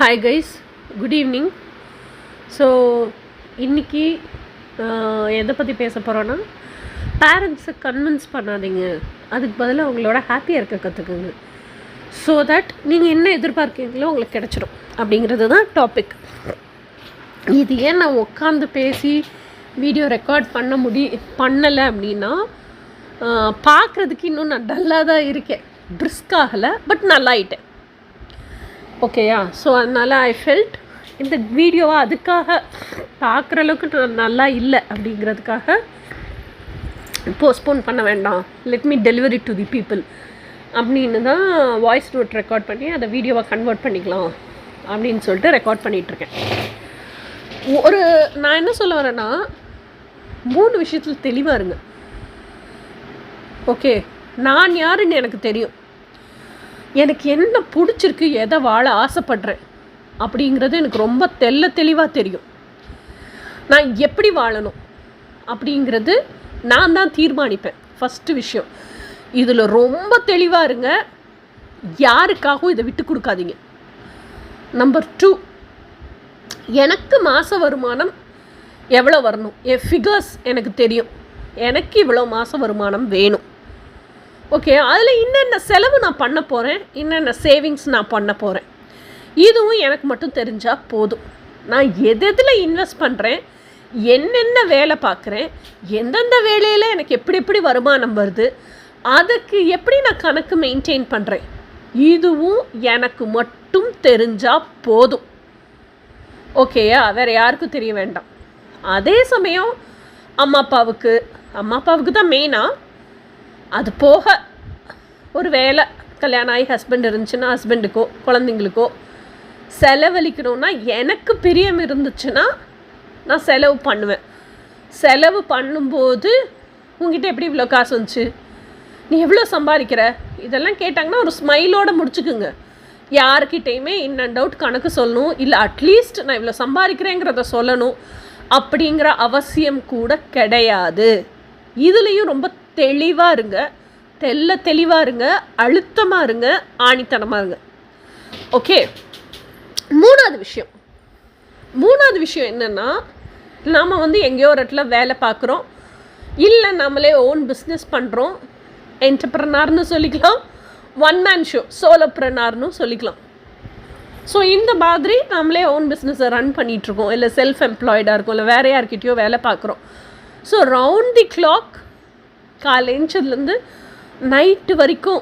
Hi guys, good evening. So இன்றைக்கி எதை பற்றி பேச போகிறோன்னா, பேரண்ட்ஸை கன்வின்ஸ் பண்ணாதீங்க, அதுக்கு பதிலாக அவங்களோட ஹாப்பியாக இருக்க கற்றுக்குங்க. ஸோ தட் நீங்கள் என்ன எதிர்பார்க்கீங்களோ உங்களுக்கு கிடச்சிடும் அப்படிங்கிறது தான் டாபிக். இது ஏன் நான் உட்காந்து பேசி வீடியோ ரெக்கார்ட் பண்ணலை அப்படின்னா, பார்க்குறதுக்கு இன்னும் நான் டல்லாக தான் இருக்கேன், பிரிஸ்காகலை, பட் நல்லாயிட்டேன். ஓகேயா? ஸோ அதனால் ஐ ஃபெல்ட் இந்த வீடியோவை அதுக்காக பார்க்குற அளவுக்கு நல்லா இல்லை அப்படிங்கிறதுக்காக போஸ்ட்போன் பண்ண வேண்டாம், let me deliver it to the people அப்படின்னு தான் வாய்ஸ் நோட் ரெக்கார்ட் பண்ணி அதை வீடியோவை கன்வெர்ட் பண்ணிக்கலாம் அப்படின்னு சொல்லிட்டு ரெக்கார்ட் பண்ணிகிட்ருக்கேன். நான் என்ன சொல்ல வரேன்னா, 3 விஷயத்தில் தெளிவாக இருங்க. ஓகே, நான் யாருன்னு எனக்கு தெரியும், எனக்கு என்ன பிடிச்சிருக்கு, எதை வாழ ஆசைப்படுறேன் அப்படிங்கிறது எனக்கு ரொம்ப தெளிவாக தெரியும். நான் எப்படி வாழணும் அப்படிங்கிறது நான் தான் தீர்மானிப்பேன். ஃபஸ்ட்டு விஷயம், இதில் ரொம்ப தெளிவாக இருங்க, யாருக்காகவும் இதை விட்டு கொடுக்காதீங்க. நம்பர் 2, எனக்கு மாத வருமானம் எவ்வளோ வரணும், என் ஃபிகர்ஸ் எனக்கு தெரியும், எனக்கு இவ்வளோ மாத வருமானம் வேணும். ஓகே, அதில் என்னென்ன செலவு நான் பண்ண போகிறேன், என்னென்ன சேவிங்ஸ் நான் பண்ண போகிறேன், இதுவும் எனக்கு மட்டும் தெரிஞ்சால் போதும். நான் எதில் இன்வெஸ்ட் பண்ணுறேன், என்னென்ன வேலை பார்க்குறேன், எந்தெந்த வேலையில் எனக்கு எப்படி வருமானம் வருது, அதுக்கு எப்படி நான் கணக்கு மெயின்டைன் பண்ணுறேன், இதுவும் எனக்கு மட்டும் தெரிஞ்சால் போதும். ஓகேயா? வேறு யாருக்கும் தெரிய வேண்டாம். அதே சமயம் அம்மா அப்பாவுக்கு தான் மெயினாக. அது போக ஒரு வேலை, கல்யாணம் ஆகி ஹஸ்பண்ட் இருந்துச்சுன்னா ஹஸ்பண்டுக்கோ குழந்தைங்களுக்கோ செலவழிக்கணும்னா, எனக்கு பிரியம் இருந்துச்சுன்னா நான் செலவு பண்ணுவேன். செலவு பண்ணும்போது உங்ககிட்ட எப்படி இவ்வளோ காசு வந்துச்சு, நீ எவ்வளோ சம்பாதிக்கிற, இதெல்லாம் கேட்டாங்கன்னா ஒரு ஸ்மைலோடு முடிச்சுக்குங்க. யாருக்கிட்டையுமே இன் அண்ட் அவுட் கணக்கு சொல்லணும், இல்லை அட்லீஸ்ட் நான் இவ்வளோ சம்பாதிக்கிறேங்கிறத சொல்லணும் அப்படிங்கிற அவசியம் கூட கிடையாது. இதுலேயும் ரொம்ப தெளிவாக இருங்க, தெளிவாக இருங்க, அழுத்தமாக இருங்க, ஆணித்தனமாக இருங்க. ஓகே, மூணாவது விஷயம் என்னென்னா, நாம் எங்கேயோ ஒரு இடத்துல வேலை பார்க்குறோம், இல்லை நம்மளே ஓன் பிஸ்னஸ் பண்ணுறோம், என்டர்ப்ரனர்னு சொல்லிக்கலாம், ஒன் மேன் ஷோ சோலோப்ரனர்னு சொல்லிக்கலாம். ஸோ இந்த மாதிரி நம்மளே ஓன் பிஸ்னஸை ரன் பண்ணிகிட்ருக்கோம், இல்லை செல்ஃப் எம்ப்ளாய்டாக இருக்கும், இல்லை வேறு யார்கிட்டயோ வேலை பார்க்குறோம். ஸோ ரவுண்ட் தி கிளாக் காலேஞ்சதுலேருந்து நைட்டு வரைக்கும்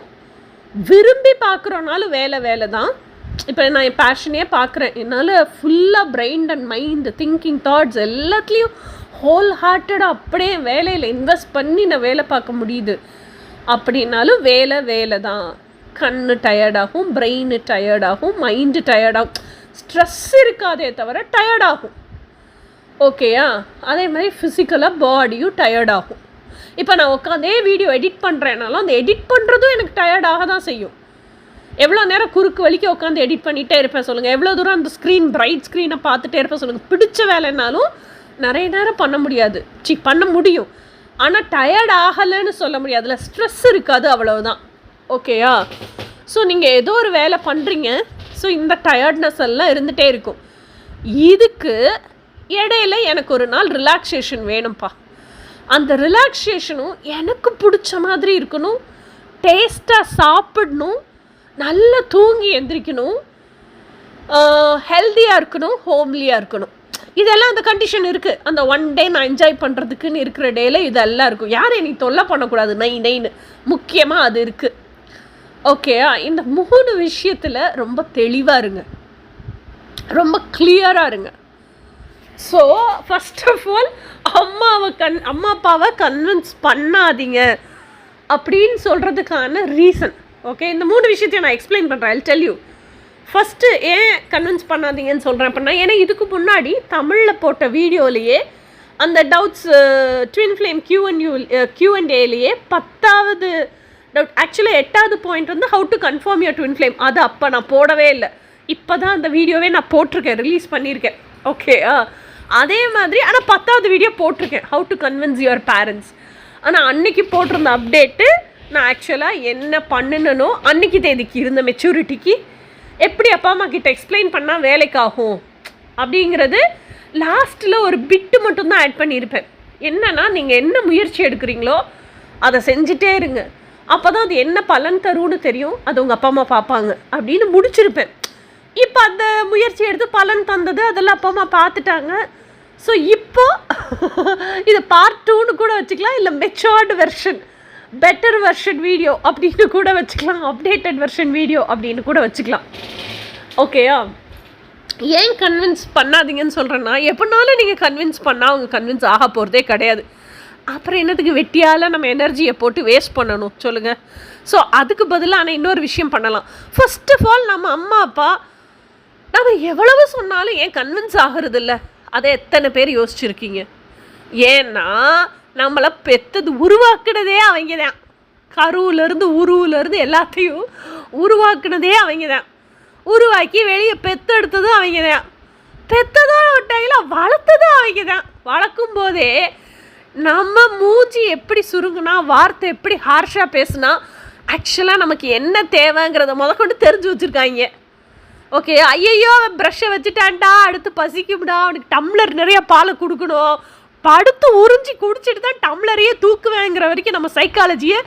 விரும்பி பார்க்குறோனாலும் வேலை தான். இப்போ நான் என் பேஷனே பார்க்குறேன், என்னால் ஃபுல்லாக brain and mind thinking thoughts எல்லாத்துலேயும் ஹோல் ஹார்ட்டடாக அப்படியே வேலையில் இன்வெஸ்ட் பண்ணி நான் வேலை பார்க்க முடியுது அப்படின்னாலும் வேலை தான். கண்ணு டயர்டாகும், பிரெயின் டயர்டாகும், மைண்டு டயர்டாகும், ஸ்ட்ரெஸ் இருக்காதே தவிர டயர்டாகும். ஓகேயா? அதே மாதிரி ஃபிசிக்கலாக பாடியும் டயர்டாகும். இப்போ நான் உட்காந்தே வீடியோ எடிட் பண்ணுறேனாலும் அந்த எடிட் பண்ணுறதும் எனக்கு டயர்டாக தான் செய்யும். எவ்வளோ நேரம் குறுக்கு வலிக்கு உட்காந்து எடிட் பண்ணிகிட்டே இருப்பேன் சொல்லுங்கள், எவ்வளோ தூரம் அந்த பிரைட் ஸ்க்ரீனை பார்த்துட்டே இருப்பேன் சொல்லுங்கள். பிடிச்ச வேலைனாலும் நிறைய நேரம் பண்ண முடியும், ஆனால் டயர்ட் ஆகலைன்னு சொல்ல முடியாது, அதில் ஸ்ட்ரெஸ் இருக்காது, அவ்வளவுதான். ஓகேயா? ஸோ நீங்கள் ஏதோ ஒரு வேலை பண்ணுறீங்க, ஸோ இந்த டயர்ட்னஸ் எல்லாம் இருந்துகிட்டே இருக்கும். இதுக்கு இடையில எனக்கு ஒரு நாள் ரிலாக்ஸேஷன் வேணும்ப்பா. அந்த ரிலாக்ஸேஷனும் எனக்கு பிடிச்ச மாதிரி இருக்கணும், டேஸ்ட்டாக சாப்பிடணும், நல்லா தூங்கி எந்திரிக்கணும், ஹெல்த்தியாக இருக்கணும், ஹோம்லியாக இருக்கணும். இதெல்லாம் அந்த கண்டிஷன் இருக்குது. அந்த ஒன் டே நான் என்ஜாய் பண்ணுறதுக்குன்னு இருக்கிற டேல இதெல்லாம் இருக்கும். யாரும் என்னை தொல்லை பண்ணக்கூடாது நைன்னு முக்கியமாக அது இருக்குது. ஓகேயா? இந்த 3 விஷயத்தில் ரொம்ப தெளிவாக இருங்க, ரொம்ப கிளியராக இருங்க. ஸோ ஃபஸ்ட் ஆஃப் ஆல் அம்மா அப்பாவை கன்வின்ஸ் பண்ணாதீங்க அப்படின்னு சொல்கிறதுக்கான ரீசன். ஓகே, இந்த 3 விஷயத்தையும் நான் எக்ஸ்பிளைன் பண்ணுறேன். I tell you. ஃபஸ்ட்டு ஏன் கன்வின்ஸ் பண்ணாதீங்கன்னு சொல்கிறேன் அப்படின்னா, ஏன்னா இதுக்கு முன்னாடி தமிழில் போட்ட வீடியோலேயே அந்த டவுட்ஸ் ட்வின் ஃப்ளேம் Q&Aலேயே 10வது டவுட், ஆக்சுவலாக 8வது point how to confirm your twin flame, அது அப்போ நான் போடவே இல்லை. இப்போ தான் அந்த வீடியோவே நான் போட்டிருக்கேன், ரிலீஸ் பண்ணியிருக்கேன். ஓகே, அதே மாதிரி ஆனால் 10வது வீடியோ போட்டிருக்கேன், how to convince your parents. ஆனால் அன்றைக்கி போட்டிருந்த அப்டேட்டு நான் ஆக்சுவலாக என்ன பண்ணணும் அன்றைக்கி தேதிக்கு இருந்த மெச்சூரிட்டிக்கு எப்படி அப்பா அம்மா கிட்ட எக்ஸ்பிளைன் பண்ணால் வேலைக்காகும் அப்படிங்கிறது லாஸ்ட்டில் ஒரு பிட்டு மட்டும்தான் ஆட் பண்ணியிருப்பேன். என்னன்னா, நீங்கள் என்ன முயற்சி எடுக்கிறீங்களோ அதை செஞ்சுட்டே இருங்க, அப்போ தான் அது என்ன பலன் தரும்னு தெரியும், அது உங்கள் அப்பா அம்மா பார்ப்பாங்க அப்படின்னு முடிச்சிருப்பேன். இப்போ அந்த முயற்சி எடுத்து பலன் தந்தது அதெல்லாம் அப்பா அம்மா பார்த்துட்டாங்க. ஸோ இப்போ இது பார்ட் 2ன்னு கூட வச்சுக்கலாம், இல்லை matured version, better version video அப்படின்னு கூட வச்சுக்கலாம், அப்டேட்டட் வெர்ஷன் வீடியோ அப்படின்னு கூட வச்சுக்கலாம். ஓகேயா? ஏன் கன்வின்ஸ் பண்ணாதீங்கன்னு சொல்கிறேன்னா, எப்படினாலும் நீங்கள் கன்வின்ஸ் பண்ணால் அவங்க கன்வின்ஸ் ஆக போகிறதே கிடையாது. அப்புறம் என்னத்துக்கு வெட்டியால் நம்ம எனர்ஜியை போட்டு வேஸ்ட் பண்ணணும் சொல்லுங்கள்? ஸோ அதுக்கு பதிலாக ஆனால் இன்னொரு விஷயம் பண்ணலாம். ஃபர்ஸ்ட் ஆஃப் ஆல் நம்ம அம்மா அப்பா நம்ம எவ்வளவு சொன்னாலும் ஏன் கன்வின்ஸ் ஆகிறது இல்லை, அதை எத்தனை பேர் யோசிச்சுருக்கீங்க? ஏன்னா நம்மளை பெற்றது உருவாக்குனதே அவங்க தான். கருவிலேருந்து உருவிலேருந்து எல்லாத்தையும் உருவாக்குனதே அவங்க தான். உருவாக்கி வெளியே பெற்றெடுத்ததும் அவங்க தான். பெற்றதும் விட்டாங்களா, வளர்த்ததும் அவங்க தான். வளர்க்கும் போதே நம்ம மூஞ்சி எப்படி சுருங்குனா, வார்த்தை எப்படி ஹார்ஷாக பேசுனா, ஆக்சுவலாக நமக்கு என்ன தேவைங்கிறத முதற்கொண்டு தெரிஞ்சு வச்சுருக்காங்க. ஓகே, ஐயையோ அவன் ப்ரஷ்ஷை வச்சுட்டான்டா, அடுத்து பசிக்கும்டா, அவனுக்கு டம்ளர் நிறைய பாலை கொடுக்கணும், படுத்து உறிஞ்சி குடிச்சிட்டு தான் டம்ளரையே தூக்குவேங்கிற வரைக்கும் நம்ம சைக்காலஜியை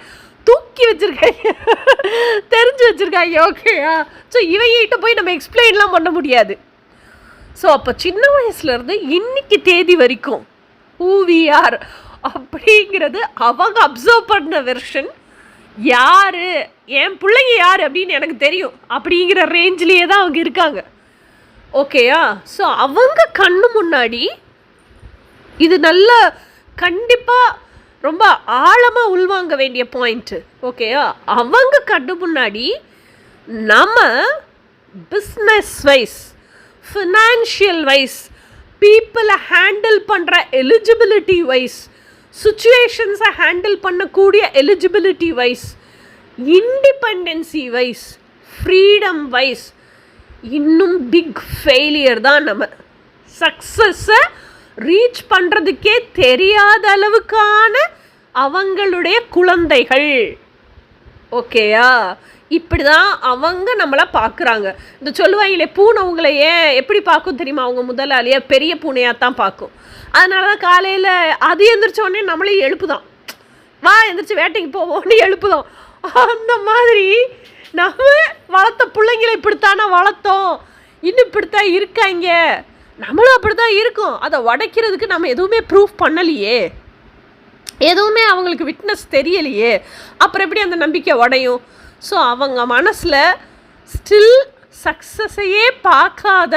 தூக்கி வச்சுருக்காங்க, தெரிஞ்சு வச்சுருக்காங்க. ஓகேயா? ஸோ இவங்கிட்ட போய் நம்ம எக்ஸ்பிளைன்லாம் பண்ண முடியாது. ஸோ அப்போ சின்ன வயசுலேருந்து இன்னைக்கு தேதி வரைக்கும் who we are அப்படிங்கிறது அவங்க அப்சர்வ் பண்ண வெர்ஷன். யார் என் பிள்ளைங்க யார் அப்படின்னு எனக்கு தெரியும் அப்படிங்கிற ரேஞ்சிலேயே தான் அவங்க இருக்காங்க. ஓகேயா? ஸோ அவங்க கண்ணு முன்னாடி இது நல்ல கண்டிப்பாக ரொம்ப ஆழமாக உள்வாங்க வேண்டிய பாயிண்ட்டு. ஓகேயா? அவங்க கண்ணு முன்னாடி நம்ம பிஸ்னஸ் வைஸ், ஃபினான்ஷியல் வைஸ், பீப்புளை ஹேண்டில் பண்ணுற எலிஜிபிலிட்டி வைஸ், சுச்சுவேஷன்ஸை ஹேண்டில் பண்ணக்கூடிய eligibility wise, independency wise, freedom wise இன்னும் பிக் ஃபெயிலியர் தான். நம்ம சக்ஸஸை ரீச் பண்ணுறதுக்கே தெரியாத அளவுக்கான அவங்களுடைய குழந்தைகள். ஓகேயா? இப்படி தான் அவங்க நம்மளை பார்க்குறாங்க. இந்த சொல்லுவாங்களே, பூனை உங்களை ஏன் எப்படி பார்க்கும் தெரியுமா? அவங்க முதலாளியாக பெரிய பூனையாக தான் பார்க்கும். அதனால தான் காலையில் அது எழுந்திரிச்சோடனே நம்மளே எழுப்புதான், வா எழுந்திரிச்சு வேட்டைக்கு போவோம்னு எழுப்புதான். அந்த மாதிரி நம்ம வளர்த்த பிள்ளைங்களை இப்படித்தானே வளர்த்தோம், இன்னும் இப்படித்தான் இருக்காங்க, நம்மளும் அப்படி தான் இருக்கும். அதை உடைக்கிறதுக்கு நம்ம எதுவுமே ப்ரூஃப் பண்ணலையே, எதுவுமே அவங்களுக்கு விட்னஸ் தெரியலையே, அப்புறம் எப்படி அந்த நம்பிக்கை உடையும்? ஸோ அவங்க மனசில் ஸ்டில் சக்ஸஸையே பார்க்காத,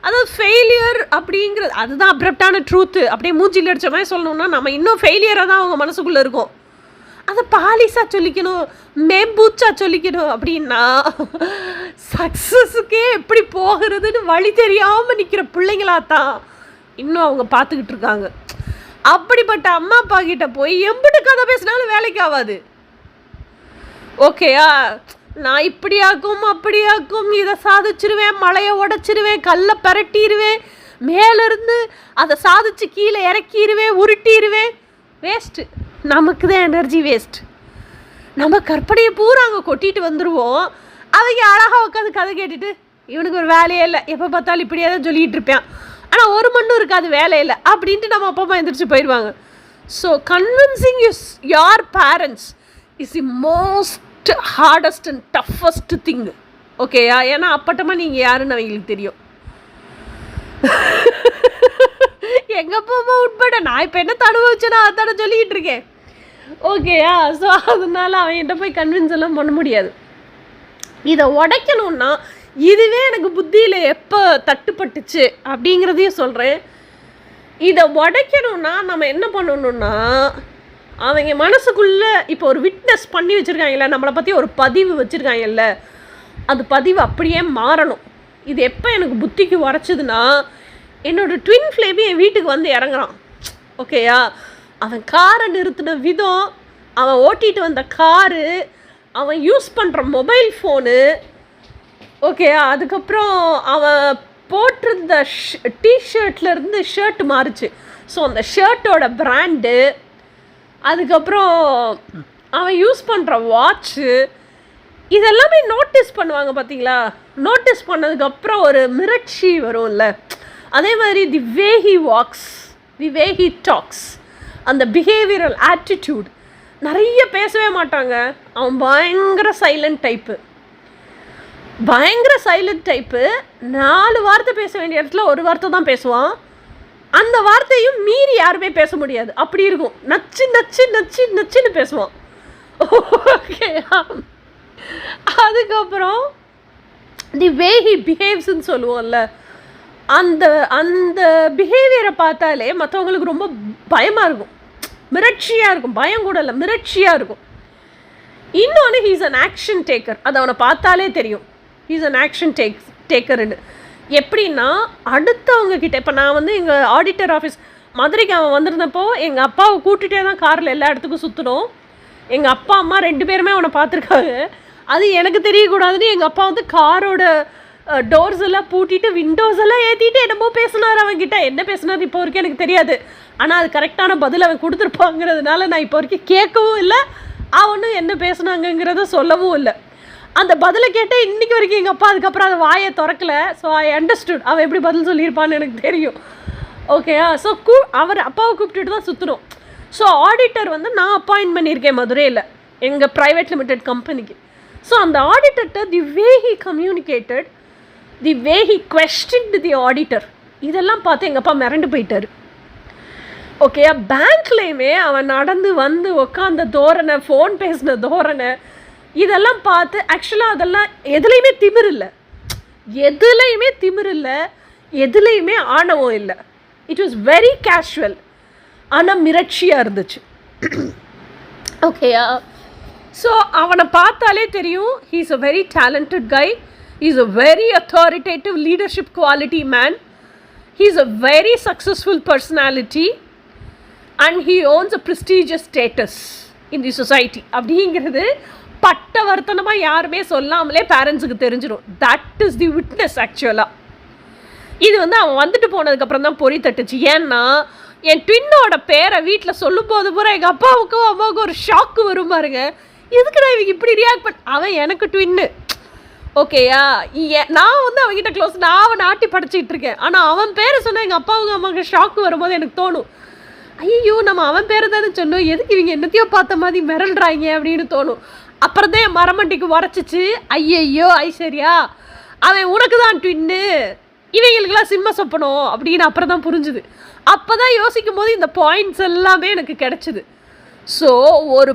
அதாவது ஃபெயிலியர் அப்படிங்கிறது அதுதான் அப்ரப்டான ட்ரூத்து. அப்படியே மூஞ்சில் அடித்த மாதிரி சொல்லணும்னா நம்ம இன்னும் ஃபெயிலியராக தான் அவங்க மனசுக்குள்ளே இருக்கும். அதை பாலிஸாக சொல்லிக்கணும், மேம்பூச்சாக சொல்லிக்கணும். அப்படின்னா சக்ஸஸுக்கே எப்படி போகிறதுன்னு வழி தெரியாமல் நிற்கிற பிள்ளைங்களாத்தான் இன்னும் அவங்க பார்த்துக்கிட்டு இருக்காங்க. அப்படிப்பட்ட அம்மா அப்பா கிட்ட போய் எம்பிட்டு கதை பேசினாலும் வேலைக்கு ஆகாது. ஓகேயா? நான் இப்படியாக்கும் அப்படியாக்கும், இதை சாதிச்சிருவேன், மலையை உடைச்சிருவேன், கல்லை பரட்டிடுவேன், மேலேருந்து அதை சாதிச்சு கீழே இறக்கிடுவேன், உருட்டிடுவேன். வேஸ்ட்டு, நமக்கு தான் எனர்ஜி வேஸ்ட். நம்ம கற்பனையை பூரா அங்கே கொட்டிட்டு வந்துடுவோம். அவங்க அழகாக உட்காந்து கதை கேட்டுட்டு, இவனுக்கு ஒரு வேலையே இல்லை, எப்போ பார்த்தாலும் இப்படியே தான் சொல்லிகிட்டு இருப்பேன், ஆனால் ஒரு மண்ணும் இருக்காது வேலை இல்லை அப்படின்ட்டு நம்ம அப்பா அம்மா எந்திரிச்சு போயிடுவாங்க. So convincing your parents is the most hardest and toughest thing. ஓகேயா? ஏன்னா அப்பட்டமாக நீங்கள் யாருன்னு அவங்களுக்கு தெரியும். எங்கள் அப்பா அம்மா உட்பட நான் இப்போ என்ன அனுபவிச்சேன்னா அதான சொல்லிக்கிட்டு இருக்கேன். ஓகேயா? ஸோ அதனால அவன்கிட்ட போய் கன்வின்ஸ் எல்லாம் பண்ண முடியாது. இதை உடைக்கணும்னா இதுவே எனக்கு புத்தியில் எப்போ தட்டுப்பட்டுச்சு அப்படிங்கிறதையும் சொல்கிறேன். இதை உடைக்கணும்னா நம்ம என்ன பண்ணணும்னா, அவங்க மனசுக்குள்ளே இப்போ ஒரு விட்னஸ் பண்ணி வச்சுருக்காங்கல்ல, நம்மளை பற்றி ஒரு பதிவு வச்சுருக்காங்கல்ல, அது பதிவு அப்படியே மாறணும். இது எப்போ எனக்கு புத்திக்கு உரைச்சதுன்னா, என்னோடய ட்வின் ஃப்ளேமி என் வீட்டுக்கு வந்து இறங்குறான். ஓகேயா? அவன் காரை நிறுத்தின விதம், அவன் ஓட்டிகிட்டு வந்த காரு, அவன் யூஸ் பண்ணுற மொபைல் ஃபோனு, ஓகேயா? அதுக்கப்புறம் அவன் போட்டிருந்த டிஷர்ட்லேருந்து ஷர்ட் மாறுச்சு. ஸோ அந்த ஷர்ட்டோட பிராண்டு, அதுக்கப்புறம் அவன் யூஸ் பண்ணுற வாட்ச்சு, இதெல்லாமே நோட்டீஸ் பண்ணுவாங்க பார்த்தீங்களா. நோட்டீஸ் பண்ணதுக்கப்புறம் ஒரு மிரட்சி வரும்ல. அதே மாதிரி the way he walks, the way he talks, அந்த பிஹேவியரல் ஆட்டிடியூட். நிறைய பேசவே மாட்டாங்க. அவன் பயங்கர சைலண்ட் டைப்பு. 4 வார்த்தை பேச வேண்டிய இடத்துல 1 வார்த்தை தான் பேசுவான். அந்த வார்த்தையும் மீறி யாருமே பேச முடியாது. அப்படி இருக்கும். நச்சு நச்சு நச்சு நச்சுன்னு பேசுவான். ஓகே. அதுக்கப்புறம் தி வே ஹி பிஹேவ்ஸ்ன்னு சொல்லுவோம்ல, அந்த அந்த பிஹேவியரை பார்த்தாலே மற்றவங்களுக்கு ரொம்ப பயமாக இருக்கும், மிரட்சியாக இருக்கும். பயம் கூட இல்லை, மிரட்சியாக இருக்கும். இன்னொன்று, ஹீஸ் அன் ஆக்ஷன் டேக்கர். அது அவனை பார்த்தாலே தெரியும், ஹீஸ் அன் ஆக்ஷன் டேக்கர்னு. எப்படின்னா, அடுத்தவங்க கிட்டே, இப்போ நான் வந்து எங்கள் ஆடிட்டர் ஆஃபீஸ் மதுரைக்கு அவன் வந்திருந்தப்போ எங்கள் அப்பாவை கூட்டிகிட்டே தான் காரில் எல்லா இடத்துக்கும் சுற்றணும். எங்கள் அப்பா அம்மா 2 பேருமே அவனை பார்த்துருக்காங்க. அது எனக்கு தெரியக்கூடாதுன்னு எங்கள் அப்பா வந்து காரோட டோர்ஸ் எல்லாம் பூட்டிட்டு விண்டோஸ் எல்லாம் ஏற்றிட்டு என்னமோ பேசினார் அவன்கிட்ட. என்ன பேசினார் இப்போ வரைக்கும் எனக்கு தெரியாது. ஆனால் அது கரெக்டான பதில் அவன் கொடுத்துருப்பாங்கிறதுனால நான் இப்போ வரைக்கும் கேட்கவும் இல்லை, அவனும் என்ன பேசுனாங்கங்கிறத சொல்லவும் இல்லை. அந்த பதிலை கேட்டால் இன்றைக்கி வரைக்கும் எங்கள் அப்பா அதுக்கப்புறம் அதை வாயை திறக்கலை. ஸோ ஐ அண்டர்ஸ்டுட் அவன் எப்படி பதில் சொல்லியிருப்பான்னு எனக்கு தெரியும். ஓகேயா. ஸோ அவர் அப்பாவை கூப்பிட்டுட்டு தான் சுற்றணும். ஸோ ஆடிட்டர் வந்து நான் அப்பாயின்ட் பண்ணியிருக்கேன் மதுரையில் எங்கள் ப்ரைவேட் லிமிடெட் கம்பெனிக்கு. ஸோ அந்த ஆடிட்டர்கிட்ட the way he communicated, the way he questioned the auditor, இதெல்லாம் பார்த்து எங்கள் அப்பா மிரண்டு போயிட்டார். ஓகேயா. பேங்க்லேயுமே அவன் நடந்து வந்து உட்காந்த தோரணை, ஃபோன் பேசின தோரணை, இதெல்லாம் பார்த்து ஆக்சுவலாக அதெல்லாம் எதுலேயுமே திமிர் இல்லை, எதுலேயுமே ஆணவம் இல்லை. It was very casual. ஆனால் மிரட்சியாக இருந்துச்சு. ஓகேயா. ஸோ அவனை பார்த்தாலே தெரியும், he is a very talented guy, he is a very authoritative leadership quality man, he is a very successful personality and he ones a prestigious status in the society. அப்படிங்கிறது பட்டவர்த்தனமாக யாருமே சொல்லாமலே பேரண்ட்ஸுக்கு தெரிஞ்சிடும். தட் இஸ் தி விட்னஸ் ஆக்சுவலாக. இது வந்து அவன் வந்துட்டு போனதுக்கப்புறம் தான் பொறி தட்டுச்சு. ஏன்னா என் ட்வின்னோட பேரை வீட்டில் சொல்லும் போது பூரா எங்கள் அப்பாவுக்கும் அம்மாவுக்கும் ஒரு ஷாக்கு வரும் பாருங்க. எதுக்குடா இவங்க இப்படி ரியாக்ட் அவன் எனக்கு ட்வின்னு. ஓகேயா. நான் வந்து அவன்கிட்ட க்ளோஸ், நான் அவன் ஆட்டி படிச்சுட்டு இருக்கேன். ஆனால் அவன் பேரை சொன்னால் எங்கள் அப்பாவுக்கும் அம்மாவுக்கு ஷாக்கு வரும்போது எனக்கு தோணும், ஐயோ நம்ம அவன் பேரை தானே சொன்னோம், எதுக்கு இவங்க என்னத்தையோ பார்த்த மாதிரி மிரள்றாங்க அப்படின்னு தோணும். அப்புறம் தான் என் மரமண்டிக்கு உரைச்சிச்சு, ஐயையோ ஐஸ்வர்யா அவன் உனக்கு தான் ட்வின்னு, இவங்களுக்கெல்லாம் சிம்ம சொப்பணும் அப்படின்னு அப்புறம் தான் புரிஞ்சுது. அப்போ தான் யோசிக்கும் போது இந்த பாயிண்ட்ஸ் எல்லாமே எனக்கு கிடச்சிது. ஸோ ஒரு